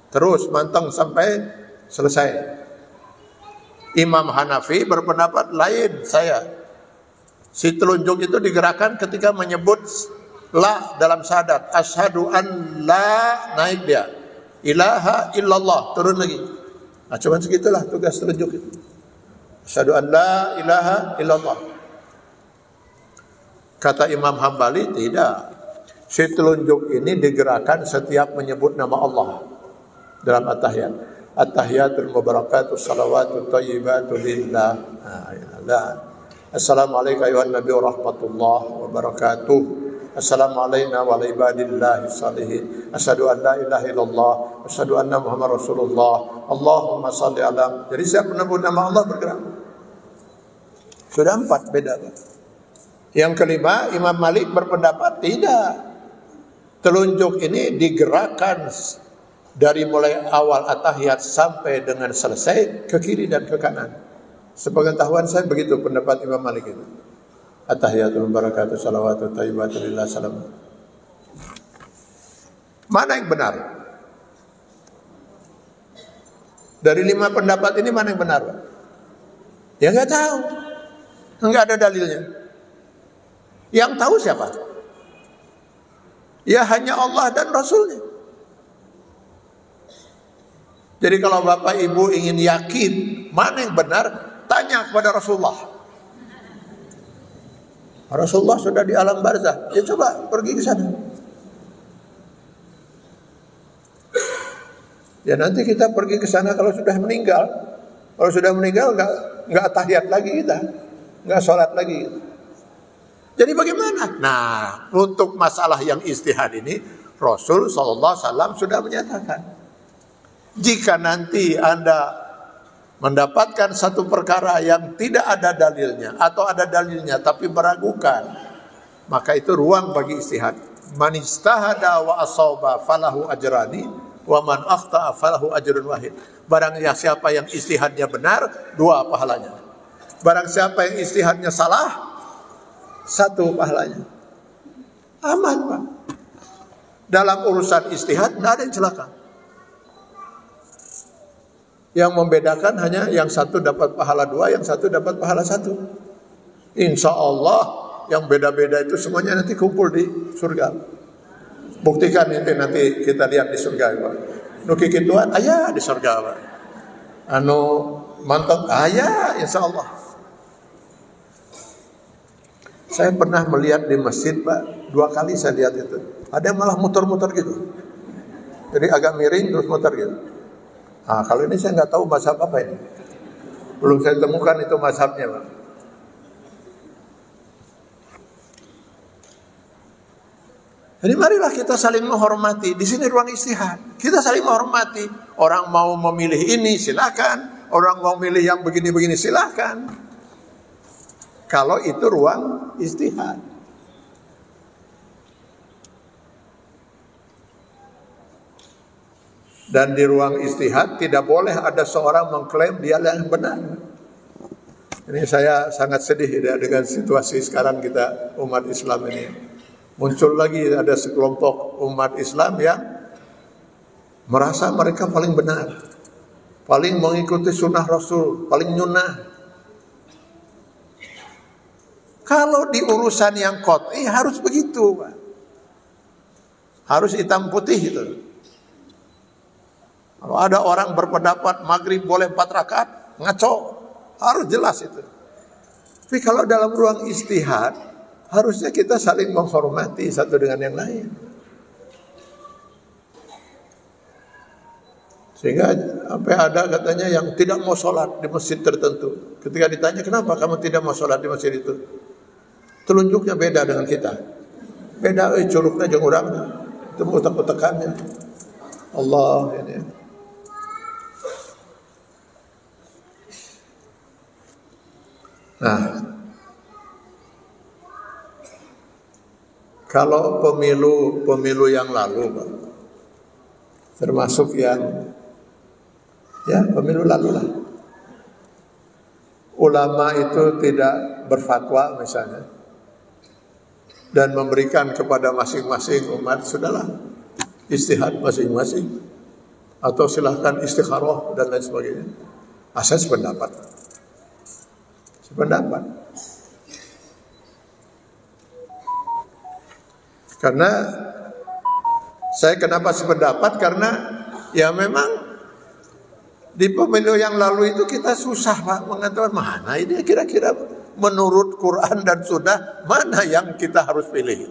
Terus manteng sampai selesai. Imam Hanafi berpendapat lain, si telunjuk itu digerakkan ketika menyebut la dalam syahadat, asyhadu an la, naik dia, ilaha illallah, turun lagi. Nah, cuman segitulah tugas telunjuk itu. Asyhadu an la ilaha illallah. Kata Imam Hambali, tidak. Si telunjuk ini digerakkan setiap menyebut nama Allah dalam at-tahiyat. At-tahiyatul mubarakatus salawatut thayyibatu lillah. Assalamualaikum ayuhan nabi wa rahmatullahi wa barakatuh. Assalamualaikum wa ala ibadillahi salihin. Asyhadu an la ilaha illallah, asyhadu anna Muhammad Rasulullah. Allahumma salli ala. Jadi siapa menyebut nama Allah bergerak. Sudah 4 beda, Pak. Yang kelima, Imam Malik berpendapat tidak. Telunjuk ini digerakkan dari mulai awal at-tahiyat sampai dengan selesai ke kiri dan ke kanan. Sepengetahuan saya begitu pendapat Imam Malik itu. At-tahiyatul barakatuh salawatu thayyibatu lillah salam. Mana yang benar? Dari 5 pendapat ini mana yang benar, Pak? Ya nggak tahu. Nggak ada dalilnya. Yang tahu siapa? Ya hanya Allah dan Rasulnya. Jadi kalau Bapak Ibu ingin yakin mana yang benar, tanya kepada Rasulullah. Rasulullah sudah di alam barzah. Ya coba pergi ke sana. Ya nanti kita pergi ke sana kalau sudah meninggal. Kalau sudah meninggal nggak tahiyat lagi kita, nggak sholat lagi. Jadi bagaimana? Nah, untuk masalah yang istihad ini, Rasul SAW sudah menyatakan, jika nanti Anda mendapatkan satu perkara yang tidak ada dalilnya atau ada dalilnya tapi meragukan, maka itu ruang bagi istihad. Man istahada wa asaba falahu ajrani wa man akhta'a falahu ajrun wahid. Barang siapa yang istihadnya benar, 2 pahalanya. Barang siapa yang istihadnya salah, 1 pahalanya. Aman, Pak. Dalam urusan istihad tidak ada yang celaka. Yang membedakan hanya yang satu dapat pahala 2, yang satu dapat pahala 1. Insya Allah yang beda-beda itu semuanya nanti kumpul di surga. Buktikan nanti kita lihat di surga, Pak. Nuki kituan, ayah di surga, Pak. Anu mantap, ayah, insya Allah. Saya pernah melihat di masjid, Pak. 2 kali saya lihat itu. Ada yang malah muter-muter gitu. Jadi agak miring terus muter gitu. Nah, kalau ini saya nggak tahu mazhab apa ini. Belum saya temukan itu mazhabnya, Pak. Jadi marilah kita saling menghormati. Di sini ruang istihad. Kita saling menghormati. Orang mau memilih ini silakan. Orang mau memilih yang begini-begini silakan. Kalau itu ruang istihad. Dan di ruang istihad tidak boleh ada seorang mengklaim dia yang benar. Ini saya sangat sedih ya, dengan situasi sekarang kita umat Islam ini. Muncul lagi ada sekelompok umat Islam yang merasa mereka paling benar, paling mengikuti sunnah Rasul, paling nyunnah. Kalau di urusan yang qat'i harus begitu, Pak. Harus hitam putih itu. Kalau ada orang berpendapat maghrib boleh 4 rakaat, ngaco. Harus jelas itu. Tapi kalau dalam ruang istihad, harusnya kita saling menghormati satu dengan yang lain. Sehingga sampai ada katanya yang tidak mau sholat di masjid tertentu. Ketika ditanya, kenapa kamu tidak mau sholat di masjid itu? Telunjuknya beda dengan kita. Beda, curugnya jeung urang. Itu utek-utekannya. Allah ini. Nah, kalau pemilu yang lalu, Pak, termasuk yang pemilu lalu lah, ulama itu tidak berfatwa misalnya dan memberikan kepada masing-masing umat, sudahlah istihad masing-masing atau silahkan istikharah dan lain sebagainya. Asal sependapat. Karena saya kenapa sependapat, karena ya memang di pemilu yang lalu itu kita susah, Pak, mengatakan mana ini kira-kira menurut Quran dan Sunnah mana yang kita harus pilih.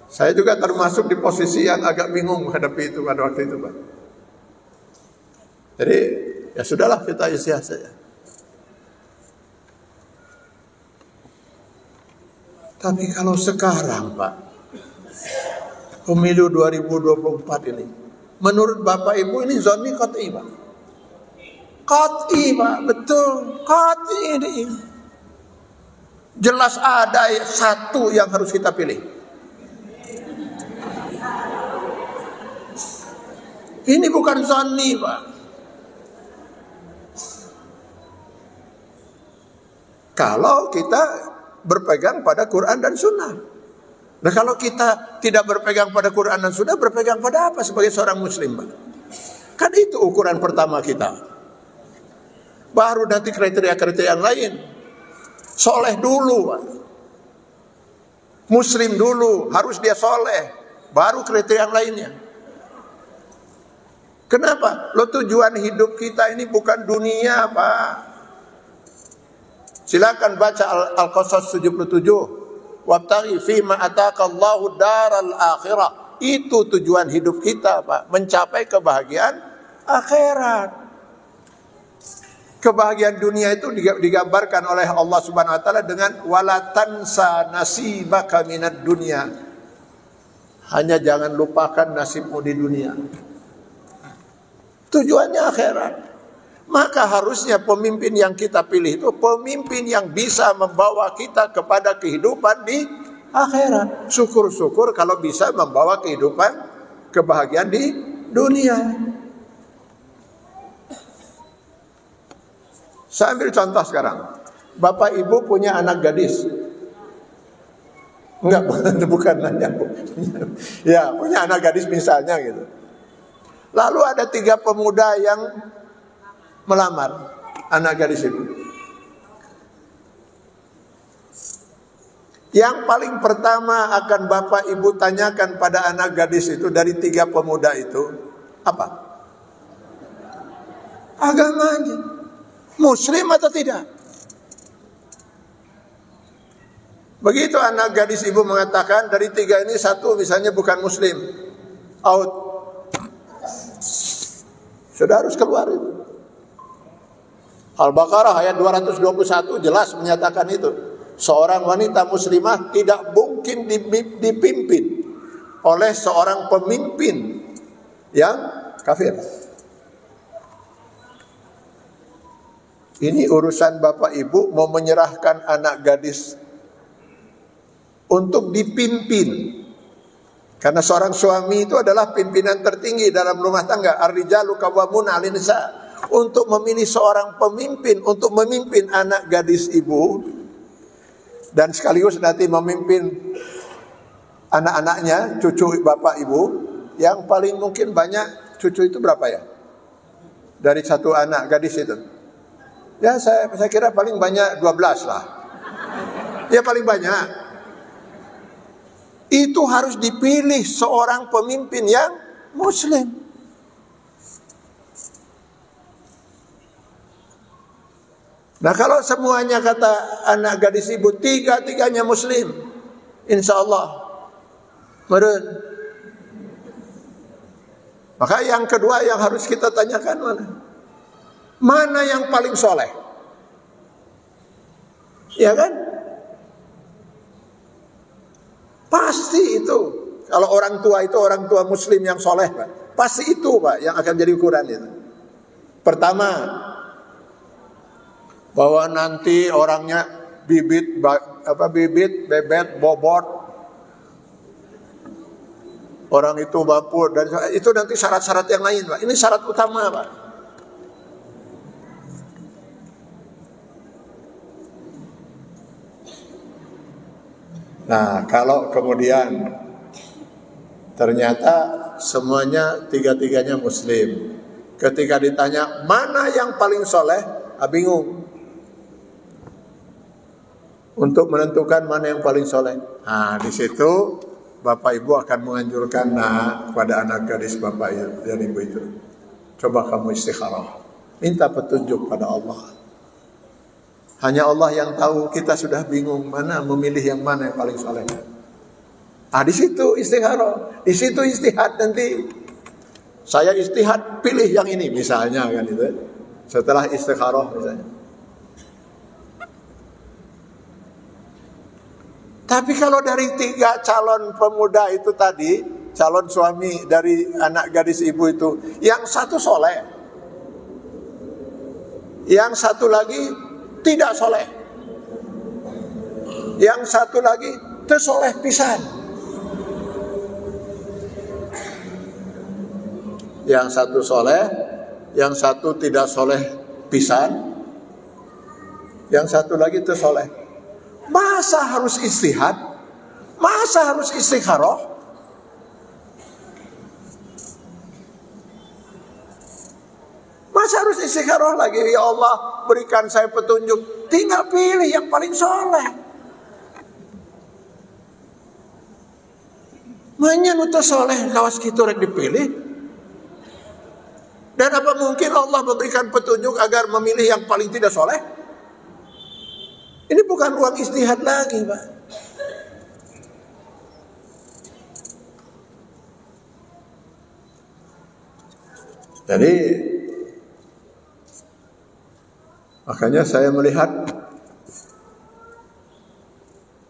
Saya juga termasuk di posisi yang agak bingung menghadapi itu pada waktu itu, Pak. Jadi ya sudahlah, kita istihad saja. Tapi kalau sekarang, Pak, pemilu 2024 ini, menurut Bapak Ibu ini zonni qat'i, Pak. Qat'i, Pak, betul, qat'i ini. Jelas ada satu yang harus kita pilih. Ini bukan zonni, Pak. Kalau kita berpegang pada Quran dan Sunnah. Nah kalau kita tidak berpegang pada Quran dan Sunnah, berpegang pada apa sebagai seorang muslim, Pak? Kan itu ukuran pertama kita. Baru nanti kriteria-kriteria yang lain. Soleh dulu, Pak. Muslim dulu, harus dia soleh. Baru kriteria yang lainnya. Kenapa? Lo tujuan hidup kita ini bukan dunia, Pak. Silakan baca Al-Qasas 77. Wabtaghi fima ataqallahu daral akhirah. Itu tujuan hidup kita, Pak. Mencapai kebahagiaan akhirat. Kebahagiaan dunia itu digambarkan oleh Allah Subhanahu wa taala dengan wala tansa nasibaka minad dunya. Hanya jangan lupakan nasibmu di dunia. Tujuannya akhirat. Maka harusnya pemimpin yang kita pilih itu pemimpin yang bisa membawa kita kepada kehidupan di akhirat. Syukur-syukur kalau bisa membawa kehidupan kebahagiaan di dunia. Saya ambil contoh sekarang. Bapak ibu punya anak gadis. Enggak, bukan nanya. Ya, punya anak gadis misalnya gitu. Lalu ada 3 pemuda yang melamar anak gadis itu. Yang paling pertama akan bapak ibu tanyakan pada anak gadis itu dari 3 pemuda itu, apa? Agamanya. Muslim atau tidak? Begitu anak gadis ibu mengatakan dari 3 ini 1 misalnya bukan muslim, out. Sudah harus keluar itu. Al-Baqarah ayat 221 jelas menyatakan itu. Seorang wanita muslimah tidak mungkin dipimpin oleh seorang pemimpin yang kafir. Ini urusan bapak ibu mau menyerahkan anak gadis untuk dipimpin. Karena seorang suami itu adalah pimpinan tertinggi dalam rumah tangga. Ar-rijalu qawwamuna 'alan nisa. Untuk memilih seorang pemimpin, untuk memimpin anak gadis ibu dan sekaligus nanti memimpin anak-anaknya, cucu bapak ibu, yang paling mungkin banyak cucu itu berapa ya? Dari 1 anak gadis itu. Ya saya kira paling banyak 12 lah. Ya paling banyak. Itu harus dipilih seorang pemimpin yang muslim. Nah kalau semuanya kata anak gadis ibu 3-3-nya muslim, insya Allah meren. Maka yang kedua yang harus kita tanyakan mana? Mana yang paling soleh? Ya kan? Pasti itu. Kalau orang tua itu orang tua muslim yang soleh, Pak. Pasti itu, Pak, yang akan jadi ukuran itu. Pertama, bahwa nanti orangnya bibit, bebet, bobot. Orang itu mampu, dan itu nanti syarat-syarat yang lain, Pak. Ini syarat utama, Pak. Nah, kalau kemudian ternyata semuanya 3-3-nya muslim. Ketika ditanya mana yang paling soleh, bingung untuk menentukan mana yang paling soleh. Nah, di situ bapak ibu akan menganjurkan kepada anak gadis bapak dan ibu itu, coba kamu istikharah, minta petunjuk pada Allah. Hanya Allah yang tahu, kita sudah bingung mana memilih yang mana yang paling soleh. Di situ istikharah, di situ istihad nanti. Saya istihad pilih yang ini misalnya kan itu. Setelah istikharah misalnya. Tapi kalau dari 3 calon pemuda itu tadi, calon suami dari anak gadis ibu itu, yang satu soleh, yang satu lagi tidak soleh, yang satu lagi tersoleh pisan, yang satu soleh, yang satu tidak soleh pisan. yang satu lagi itu soleh. Masa harus istihad? Masa harus istikharah? Masa harus istikharah lagi? Ya Allah, berikan saya petunjuk. Tinggal pilih yang paling soleh. Manyan utuh soleh kawas kita rek dipilih. Dan apa mungkin Allah memberikan petunjuk agar memilih yang paling tidak soleh? Ini bukan ruang istihad lagi, Pak. Jadi makanya saya melihat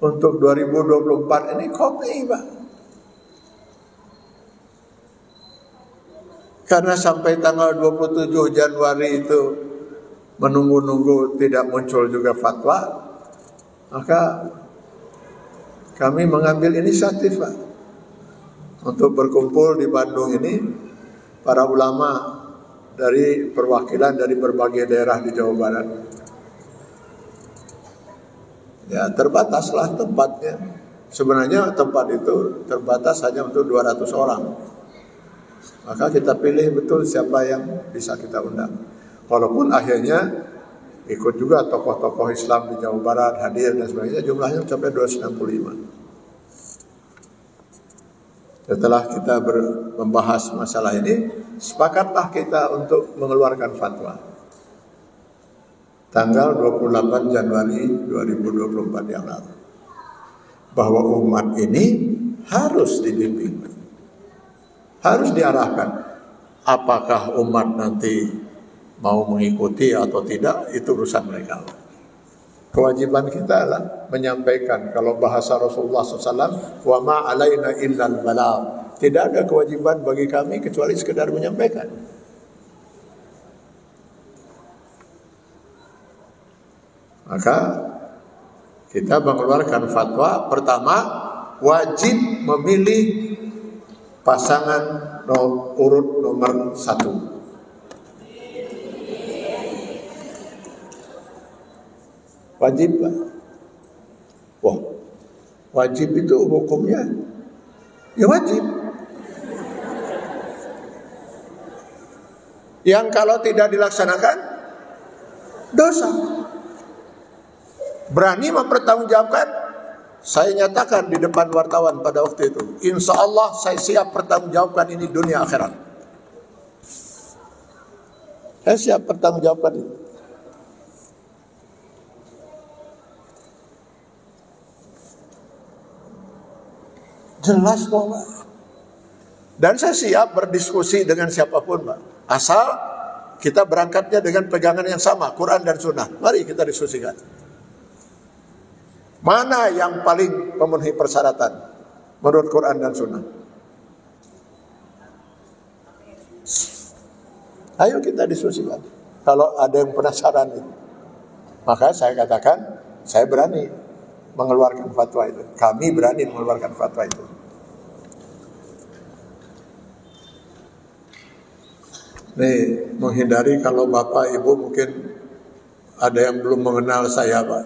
untuk 2024 ini kopi, Pak. Karena sampai tanggal 27 Januari itu menunggu-nunggu tidak muncul juga fatwa, maka kami mengambil inisiatif, Pak, untuk berkumpul di Bandung ini para ulama dari perwakilan dari berbagai daerah di Jawa Barat. Ya, terbataslah tempatnya. Sebenarnya tempat itu terbatas hanya untuk 200 orang. Maka kita pilih betul siapa yang bisa kita undang. Walaupun akhirnya ikut juga tokoh-tokoh Islam di Jawa Barat hadir dan sebagainya, jumlahnya mencapai 265. Setelah kita membahas masalah ini, sepakatlah kita untuk mengeluarkan fatwa. Tanggal 28 Januari 2024 yang lalu. Bahwa umat ini harus dibimbing. Harus diarahkan. Apakah umat nanti mau mengikuti atau tidak, itu urusan mereka. Kewajiban kita adalah menyampaikan. Kalau bahasa Rasulullah SAW, wa ma alaina illal balagh. Tidak ada kewajiban bagi kami kecuali sekedar menyampaikan. Maka kita mengeluarkan fatwa. Pertama, wajib memilih pasangan urut nomor 1. Wajib, Pak. Wah, wajib itu hukumnya ya wajib. Yang kalau tidak dilaksanakan dosa. Berani mempertanggungjawabkan? Saya nyatakan di depan wartawan pada waktu itu, insya Allah saya siap pertanggungjawabkan ini dunia akhirat. Saya siap pertanggungjawabkan itu. Jelas kok, Pak. Dan saya siap berdiskusi dengan siapapun, Pak. Asal kita berangkatnya dengan pegangan yang sama, Quran dan Sunnah. Mari kita diskusikan. Mana yang paling memenuhi persyaratan menurut Quran dan Sunnah? Ayo kita diskusikan. Kalau ada yang penasaran itu, maka saya katakan saya berani mengeluarkan fatwa itu. Kami berani mengeluarkan fatwa itu. Nih, menghindari kalau Bapak Ibu mungkin ada yang belum mengenal saya, Pak.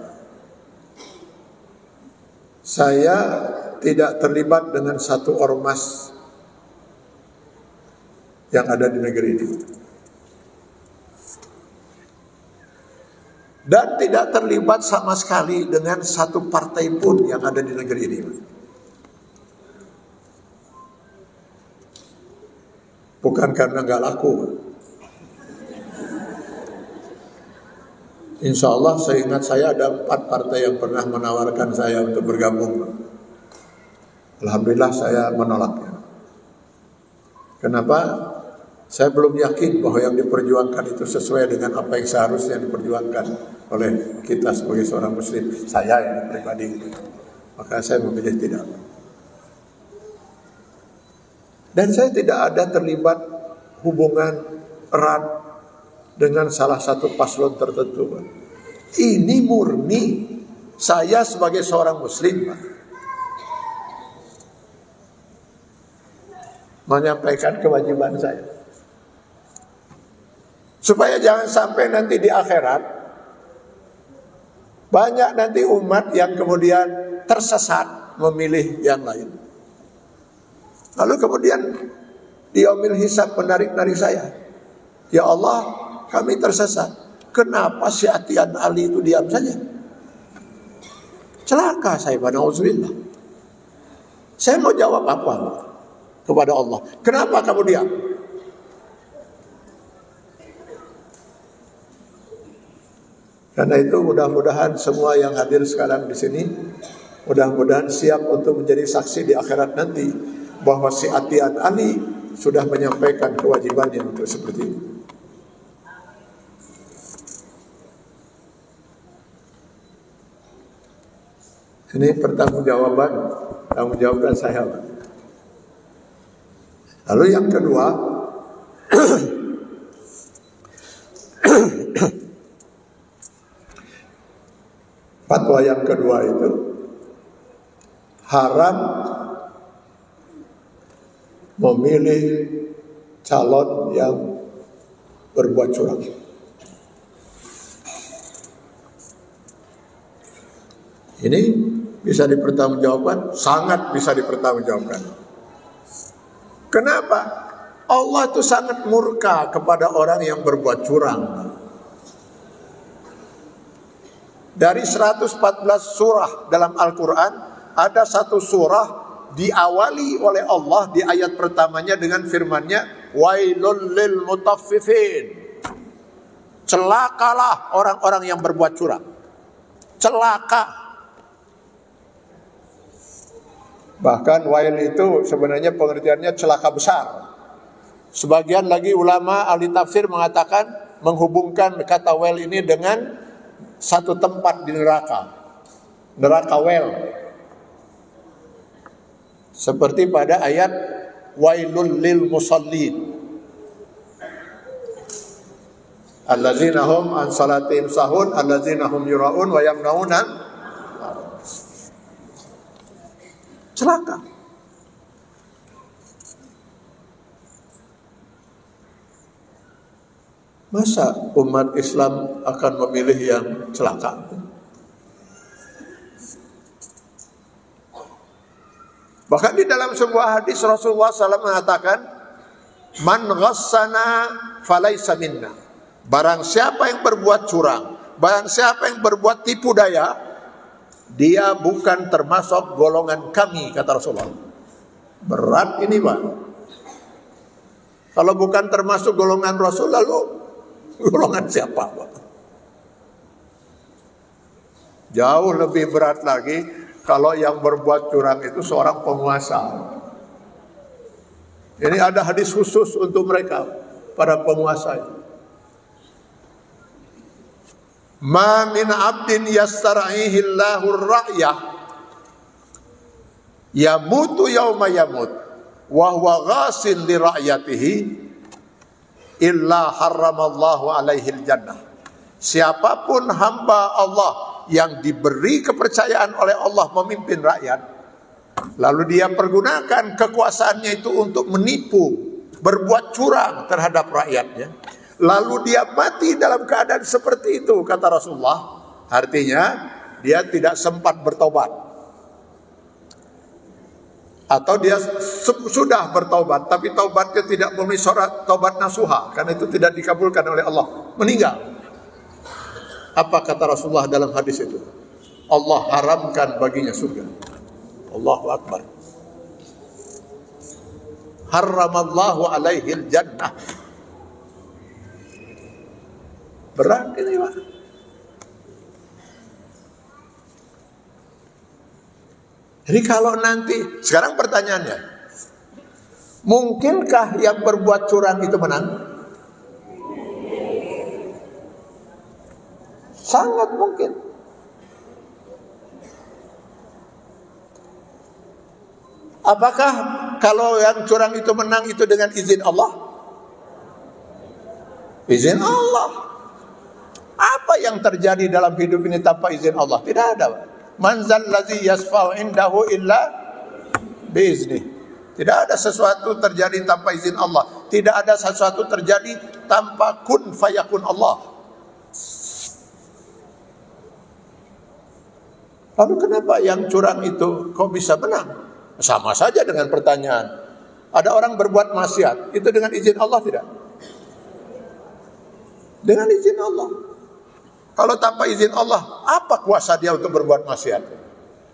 Saya tidak terlibat dengan satu ormas yang ada di negeri ini. Dan tidak terlibat sama sekali dengan satu partai pun yang ada di negeri ini. Bukan karena gak laku. Insya Allah saya ingat saya ada 4 partai yang pernah menawarkan saya untuk bergabung. Alhamdulillah saya menolaknya. Kenapa? Saya belum yakin bahwa yang diperjuangkan itu sesuai dengan apa yang seharusnya diperjuangkan oleh kita sebagai seorang muslim. Saya yang pribadi. Maka saya memilih tidak. Dan saya tidak ada terlibat hubungan erat dengan salah satu paslon tertentu. Ini murni saya sebagai seorang muslim, Pak, menyampaikan kewajiban saya. Supaya jangan sampai nanti di akhirat Banyak nanti umat yang kemudian tersesat memilih yang lain. Lalu kemudian di yaumil hisab menarik-narik saya. Ya Allah, kami tersesat. Kenapa si Atian Ali itu diam saja? Celaka saya, na'udzubillah. Saya mau jawab apa kepada Allah? Kenapa kamu diam? Karena itu mudah-mudahan semua yang hadir sekarang di sini mudah-mudahan siap untuk menjadi saksi di akhirat nanti bahwa si Atian Ali sudah menyampaikan kewajibannya untuk seperti itu. Ini pertanggungjawaban, tanggungjawabkan saya. Lalu yang kedua, fatwa yang kedua itu haram memilih calon yang berbuat curang. Ini bisa dipertanggungjawabkan, sangat bisa dipertanggungjawabkan. Kenapa? Allah itu sangat murka kepada orang yang berbuat curang. Dari 114 surah dalam Al-Quran, ada satu surah diawali oleh Allah di ayat pertamanya dengan firman-Nya, Wailul lil mutaffifin. Celakalah orang-orang yang berbuat curang. Celaka. Bahkan wail itu sebenarnya pengertiannya celaka besar. Sebagian lagi ulama ahli tafsir mengatakan menghubungkan kata wail ini dengan satu tempat di neraka. Neraka wel. Seperti pada ayat wailul lil musallin. Allazina hum an salatihim sahun, allazina hum yura'un wa yamna'una. Celaka. Masa umat Islam akan memilih yang celaka? Bahkan di dalam sebuah hadis Rasulullah SAW mengatakan, Man ghassana falaysa minna. Barang siapa yang berbuat curang, barang siapa yang berbuat tipu daya, dia bukan termasuk golongan kami, kata Rasulullah. Berat ini, Pak. Kalau bukan termasuk golongan Rasul, lalu golongan siapa, Pak? Jauh lebih berat lagi kalau yang berbuat curang itu seorang penguasa. Ini ada hadis khusus untuk mereka, para penguasa itu. Ma min abdin yastar'ihi Allahur ra'yah yamutu yawma yamut wa huwa ghasin li ra'yatihi illa harramallahu alaihi jannah. Siapapun hamba Allah yang diberi kepercayaan oleh Allah memimpin rakyat, lalu dia pergunakan kekuasaannya itu untuk menipu, berbuat curang terhadap rakyatnya, lalu dia mati dalam keadaan seperti itu, kata Rasulullah, artinya dia tidak sempat bertobat, atau dia sudah bertobat tapi taubatnya tidak memenuhi syarat taubat nasuha, karena itu tidak dikabulkan oleh Allah, meninggal. Apa kata Rasulullah dalam hadis itu? Allah haramkan baginya surga. Allahu Akbar. Harramallahu alaihi jannah. Berat ini, Pak. Jadi kalau nanti, sekarang pertanyaannya, mungkinkah yang berbuat curang itu menang? Sangat mungkin. Apakah kalau yang curang itu menang itu dengan izin Allah? Izin Allah. Apa yang terjadi dalam hidup ini tanpa izin Allah? Tidak ada. Man zallazi yasfa'u indahu illa biizni. Tidak ada sesuatu terjadi tanpa izin Allah. Tidak ada sesuatu terjadi tanpa kun fayakun Allah. Lalu kenapa yang curang itu kok bisa menang? Sama saja dengan pertanyaan. Ada orang berbuat maksiat, itu dengan izin Allah tidak? Dengan izin Allah. Kalau tanpa izin Allah, apa kuasa dia untuk berbuat maksiat?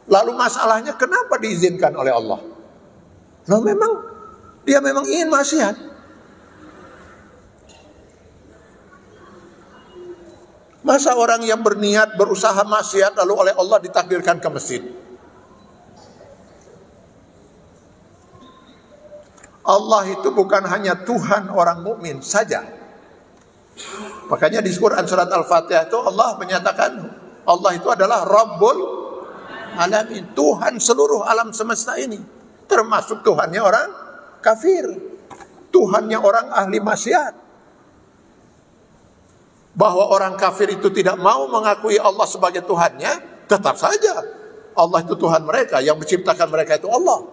Lalu masalahnya kenapa diizinkan oleh Allah? Nah, dia memang ingin maksiat. Masa orang yang berniat berusaha maksiat lalu oleh Allah ditakdirkan ke masjid? Allah itu bukan hanya Tuhan orang mukmin saja. Makanya di Quran surat Al-Fatihah itu Allah menyatakan Allah itu adalah Rabbul Alamin, Tuhan seluruh alam semesta ini, termasuk Tuhannya orang kafir, Tuhannya orang ahli maksiat. Bahwa orang kafir itu tidak mau mengakui Allah sebagai Tuhannya, tetap saja Allah itu Tuhan mereka, yang menciptakan mereka itu Allah.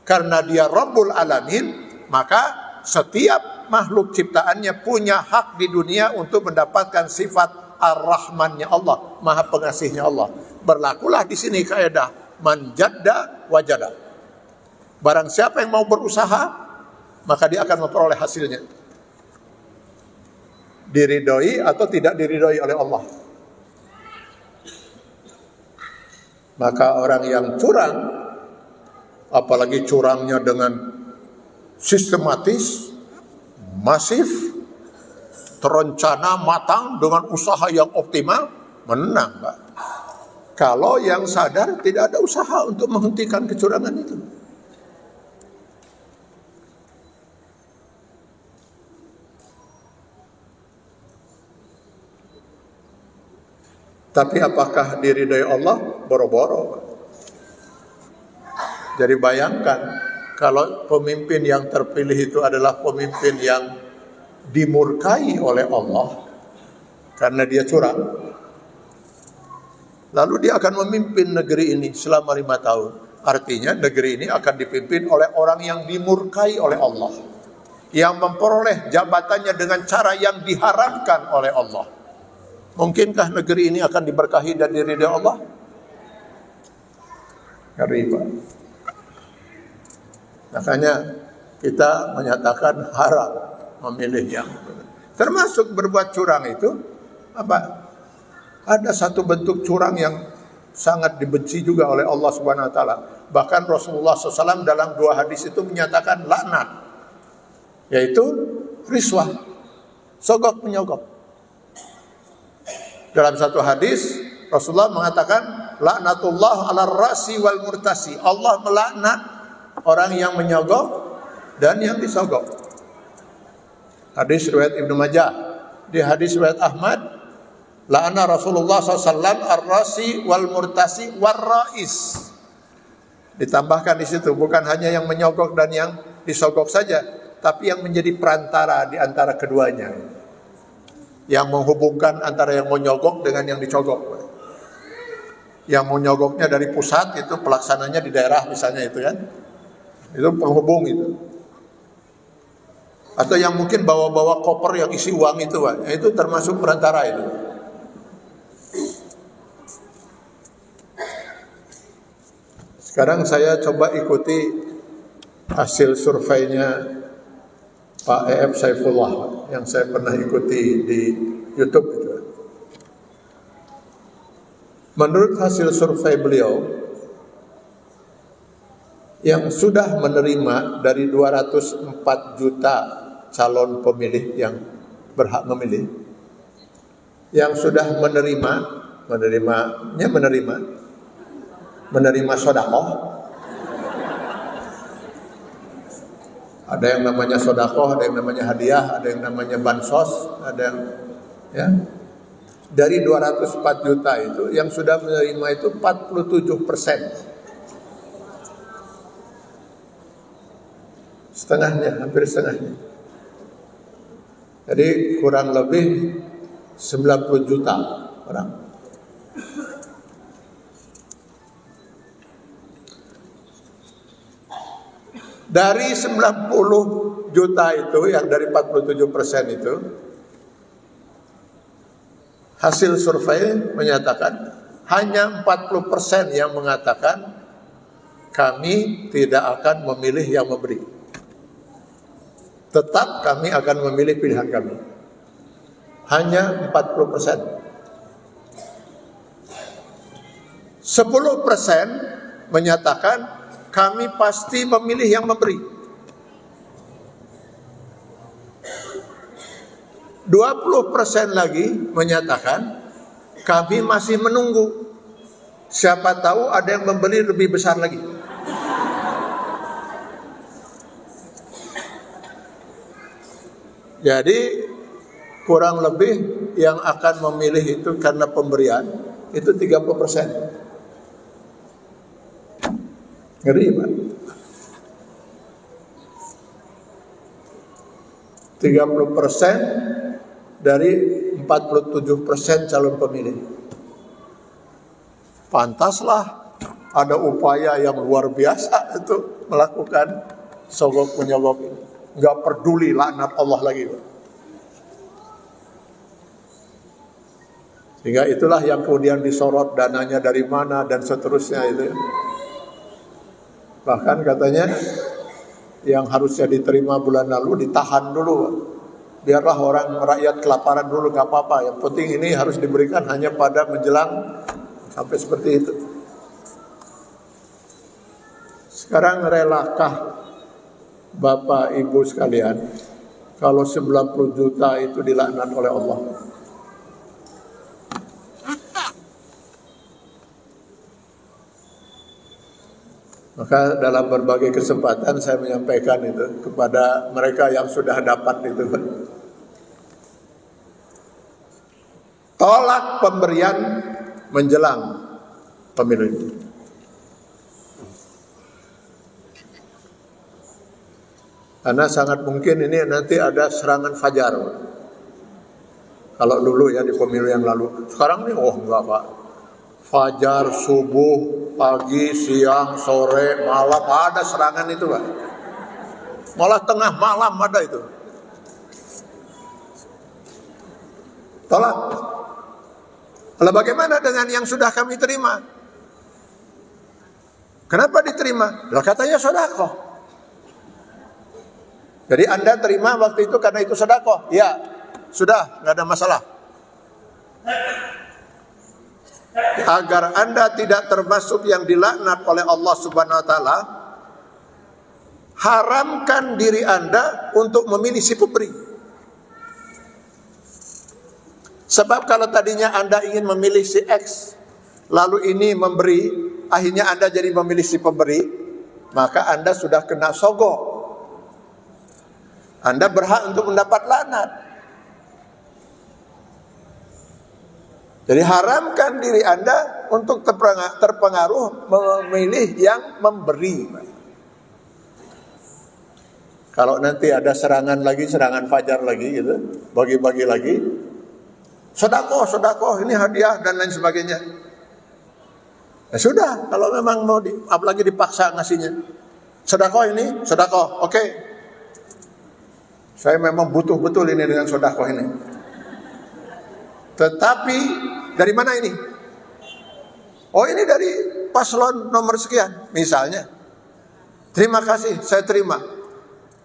Karena dia Rabbul Alamin, maka setiap makhluk ciptaannya punya hak di dunia untuk mendapatkan sifat Ar-Rahmannya Allah, Maha Pengasihnya Allah. Berlakulah di sini kaidah man jadda wajada. Barang siapa yang mau berusaha, maka dia akan memperoleh hasilnya. Diridhoi atau tidak diridhoi oleh Allah. Maka orang yang curang, apalagi curangnya dengan sistematis, masif, terencana, matang, dengan usaha yang optimal, menang, Pak. Kalau yang sadar tidak ada usaha untuk menghentikan kecurangan itu. Tapi apakah diridhai Allah? Boro-boro. Jadi bayangkan kalau pemimpin yang terpilih itu adalah pemimpin yang dimurkai oleh Allah karena dia curang, lalu dia akan memimpin negeri ini selama 5 tahun. Artinya negeri ini akan dipimpin oleh orang yang dimurkai oleh Allah, yang memperoleh jabatannya dengan cara yang diharamkan oleh Allah. Mungkinkah negeri ini akan diberkahi dan diridhai Allah? Ngeri, Pak. Makanya kita menyatakan haram memilih yang termasuk berbuat curang itu apa? Ada satu bentuk curang yang sangat dibenci juga oleh Allah Subhanahu wa taala. Bahkan Rasulullah SAW dalam 2 hadis itu menyatakan laknat, yaitu riswah, sogok menyogok. Dalam satu hadis Rasulullah mengatakan laknatullah ala rasi wal murtasi. Allah melaknat orang yang menyogok dan yang disogok. Hadis riwayat Ibnu Majah. Di hadis riwayat Ahmad, la'ana Rasulullah SAW ar-rasi wal murtasi war rais. Ditambahkan di situ bukan hanya yang menyogok dan yang disogok saja, tapi yang menjadi perantara di antara keduanya, yang menghubungkan antara yang menyogok dengan yang dicogok. Yang menyogoknya dari pusat itu pelaksananya di daerah misalnya itu kan, itu penghubung itu. Atau yang mungkin bawa-bawa koper yang isi uang itu, Pak, itu termasuk perantara itu. Sekarang saya coba ikuti hasil surveinya Pak E.F. Saifullah yang saya pernah ikuti di YouTube itu. Menurut hasil survei beliau, yang sudah menerima dari 204 juta calon pemilih yang berhak memilih, yang sudah menerima sedekah. Ada yang namanya sedekah, ada yang namanya hadiah, ada yang namanya bansos, ada yang ya. Dari 204 juta itu yang sudah menerima itu 47%. Setengahnya, hampir setengahnya. Jadi kurang lebih 90 juta orang. Dari 90 juta itu, yang dari 47% itu, hasil survei menyatakan hanya 40% yang mengatakan kami tidak akan memilih yang memberi. Tetap kami akan memilih pilihan kami. Hanya 40%. 10% menyatakan kami pasti memilih yang memberi. 20% lagi menyatakan kami masih menunggu. Siapa tahu ada yang membeli lebih besar lagi. Jadi kurang lebih yang akan memilih itu karena pemberian itu 30%. Ngeri, Pak. 30% dari 47% calon pemilih. Pantaslah ada upaya yang luar biasa itu melakukan sogok menyogok ini. Nggak peduli laknat Allah lagi. Sehingga itulah yang kemudian disorot dananya dari mana dan seterusnya itu. Bahkan katanya yang harusnya diterima bulan lalu ditahan dulu. Biarlah orang rakyat kelaparan dulu, gak apa-apa. Yang penting ini harus diberikan hanya pada menjelang sampai seperti itu. Sekarang relakah Bapak Ibu sekalian kalau 90 juta itu dilaknat oleh Allah? Maka dalam berbagai kesempatan saya menyampaikan itu kepada mereka yang sudah dapat itu. Tolak pemberian menjelang pemilu ini. Karena sangat mungkin ini nanti ada serangan fajar. Kalau dulu ya di pemilu yang lalu. Sekarang nih enggak Pak. Fajar, subuh, pagi, siang, sore, malam ada serangan itu Pak. Malah tengah malam ada itu. Tolak. Lalu bagaimana dengan yang sudah kami terima? Kenapa diterima? Lah katanya sedekah. Jadi Anda terima waktu itu karena itu sedekah? Ya, sudah, nggak ada masalah. Agar Anda tidak termasuk yang dilaknat oleh Allah Subhanahu wa taala, haramkan diri Anda untuk memilih si pemberi. Sebab kalau tadinya Anda ingin memilih si X, lalu ini memberi, akhirnya Anda jadi memilih si pemberi, maka Anda sudah kena sogok. Anda berhak untuk mendapat laknat. Jadi haramkan diri Anda untuk terpengaruh memilih yang memberi. Kalau nanti ada serangan lagi, serangan fajar lagi gitu, bagi-bagi lagi, sedekah, ini hadiah dan lain sebagainya. Ya sudah, kalau memang mau apalagi dipaksa ngasihnya. Sedekah ini, sedekah, oke. Saya memang butuh betul ini dengan sedekah ini. Tetapi dari mana ini? Oh ini dari paslon nomor sekian, misalnya. Terima kasih, saya terima.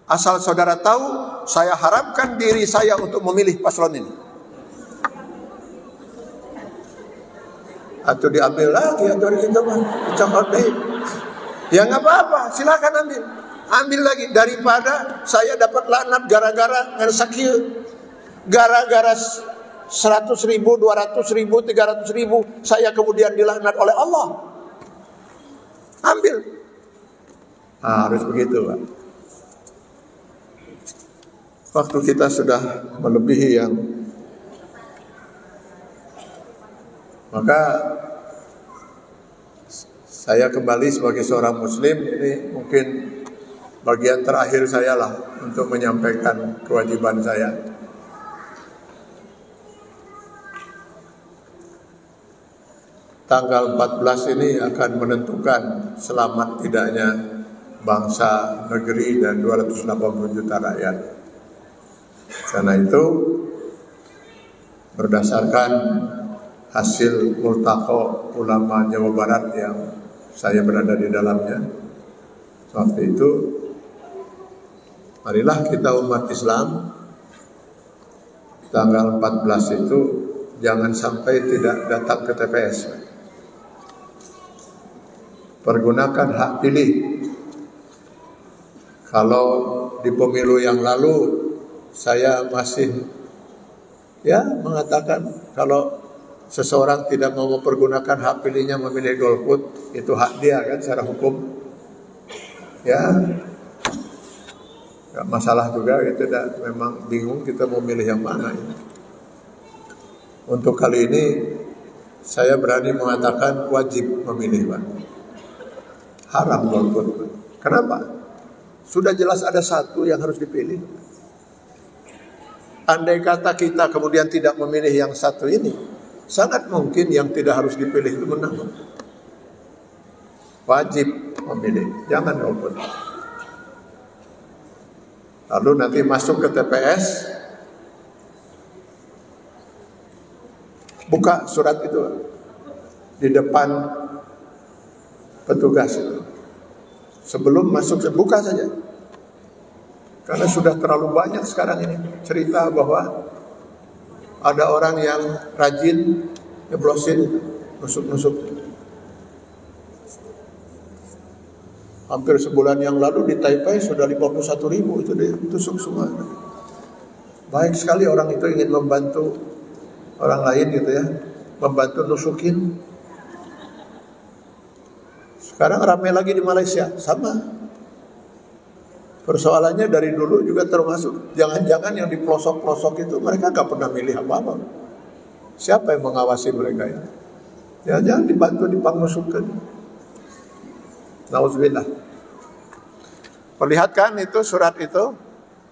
Asal saudara tahu, saya haramkan diri saya untuk memilih paslon ini. Atau diambil lagi atau dicokot deh. Ya nggak apa-apa, silakan ambil lagi daripada saya dapat laknat gara-gara ngersakil, gara-gara 100.000, 200.000, 300.000 saya kemudian dilaknat oleh Allah. Ambil. Harus begitu Pak. Waktu kita sudah melebihi yang maka saya kembali sebagai seorang muslim, ini mungkin bagian terakhir saya lah untuk menyampaikan kewajiban saya. Tanggal 14 ini akan menentukan selamat tidaknya bangsa, negeri, dan 280 juta rakyat. Karena itu, berdasarkan hasil multaqo ulama Jawa Barat yang saya berada di dalamnya. Waktu itu, marilah kita umat Islam tanggal 14 itu jangan sampai tidak datang ke TPS. Pergunakan hak pilih. Kalau di pemilu yang lalu saya masih mengatakan kalau seseorang tidak mau mempergunakan hak pilihnya memilih golput, itu hak dia kan secara hukum. Ya, gak masalah juga gitu, memang bingung kita mau milih yang mana ini. Untuk kali ini saya berani mengatakan wajib memilih, Pak. Haram golput, Pak. Kenapa? Sudah jelas ada satu yang harus dipilih. Andai kata kita kemudian tidak memilih yang satu ini, sangat mungkin yang tidak harus dipilih itu menang. Wajib memilih, jangan golput. Lalu nanti masuk ke TPS, buka surat itu di depan petugas itu. Sebelum masuk, buka saja. Karena sudah terlalu banyak sekarang ini cerita bahwa ada orang yang rajin nyeblosin, nusuk-nusuk. Hampir sebulan yang lalu di Taipei sudah 51.000 itu ditusuk semua. Baik sekali orang itu ingin membantu orang lain gitu ya, membantu nusukin. Sekarang ramai lagi di Malaysia, sama. Persoalannya dari dulu juga termasuk, jangan-jangan yang di pelosok-pelosok itu mereka gak pernah milih apa-apa. Siapa yang mengawasi mereka ya? Jangan-jangan dibantu dipangnusukan. Nauzubillah. Perlihatkan itu surat itu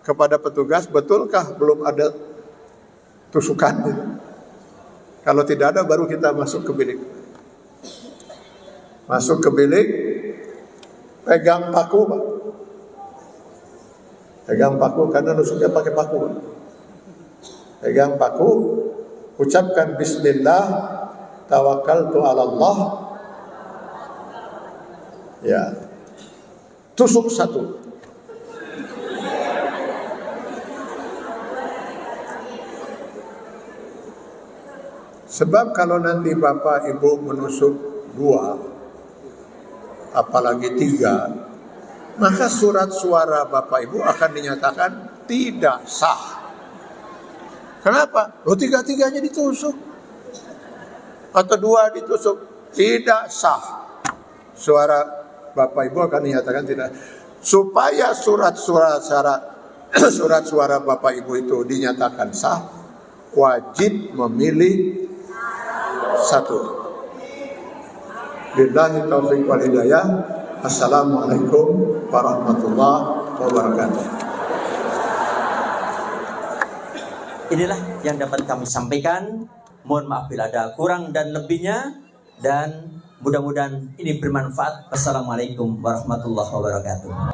kepada petugas, betulkah belum ada tusukan itu? Kalau tidak ada baru kita masuk ke bilik. Masuk ke bilik, pegang paku, Pak. Pegang paku karena nusuknya pakai paku, Pak. Pegang paku, ucapkan bismillah, tawakkaltu 'ala Allah. Ya. Tusuk satu. Sebab kalau nanti Bapak Ibu menusuk 2, apalagi 3, maka surat suara Bapak Ibu akan dinyatakan tidak sah. Kenapa? Loh, 3-tiganya ditusuk. Atau 2 ditusuk. Tidak sah. Suara Bapak Ibu akan dinyatakan tidak. Supaya surat suara Bapak Ibu itu dinyatakan sah, wajib memilih satu. Billahi taufiq wal hidayah. Assalamualaikum warahmatullahi wabarakatuh. Inilah yang dapat kami sampaikan. Mohon maaf bila ada kurang dan lebihnya, dan mudah-mudahan ini bermanfaat. Wassalamualaikum warahmatullahi wabarakatuh.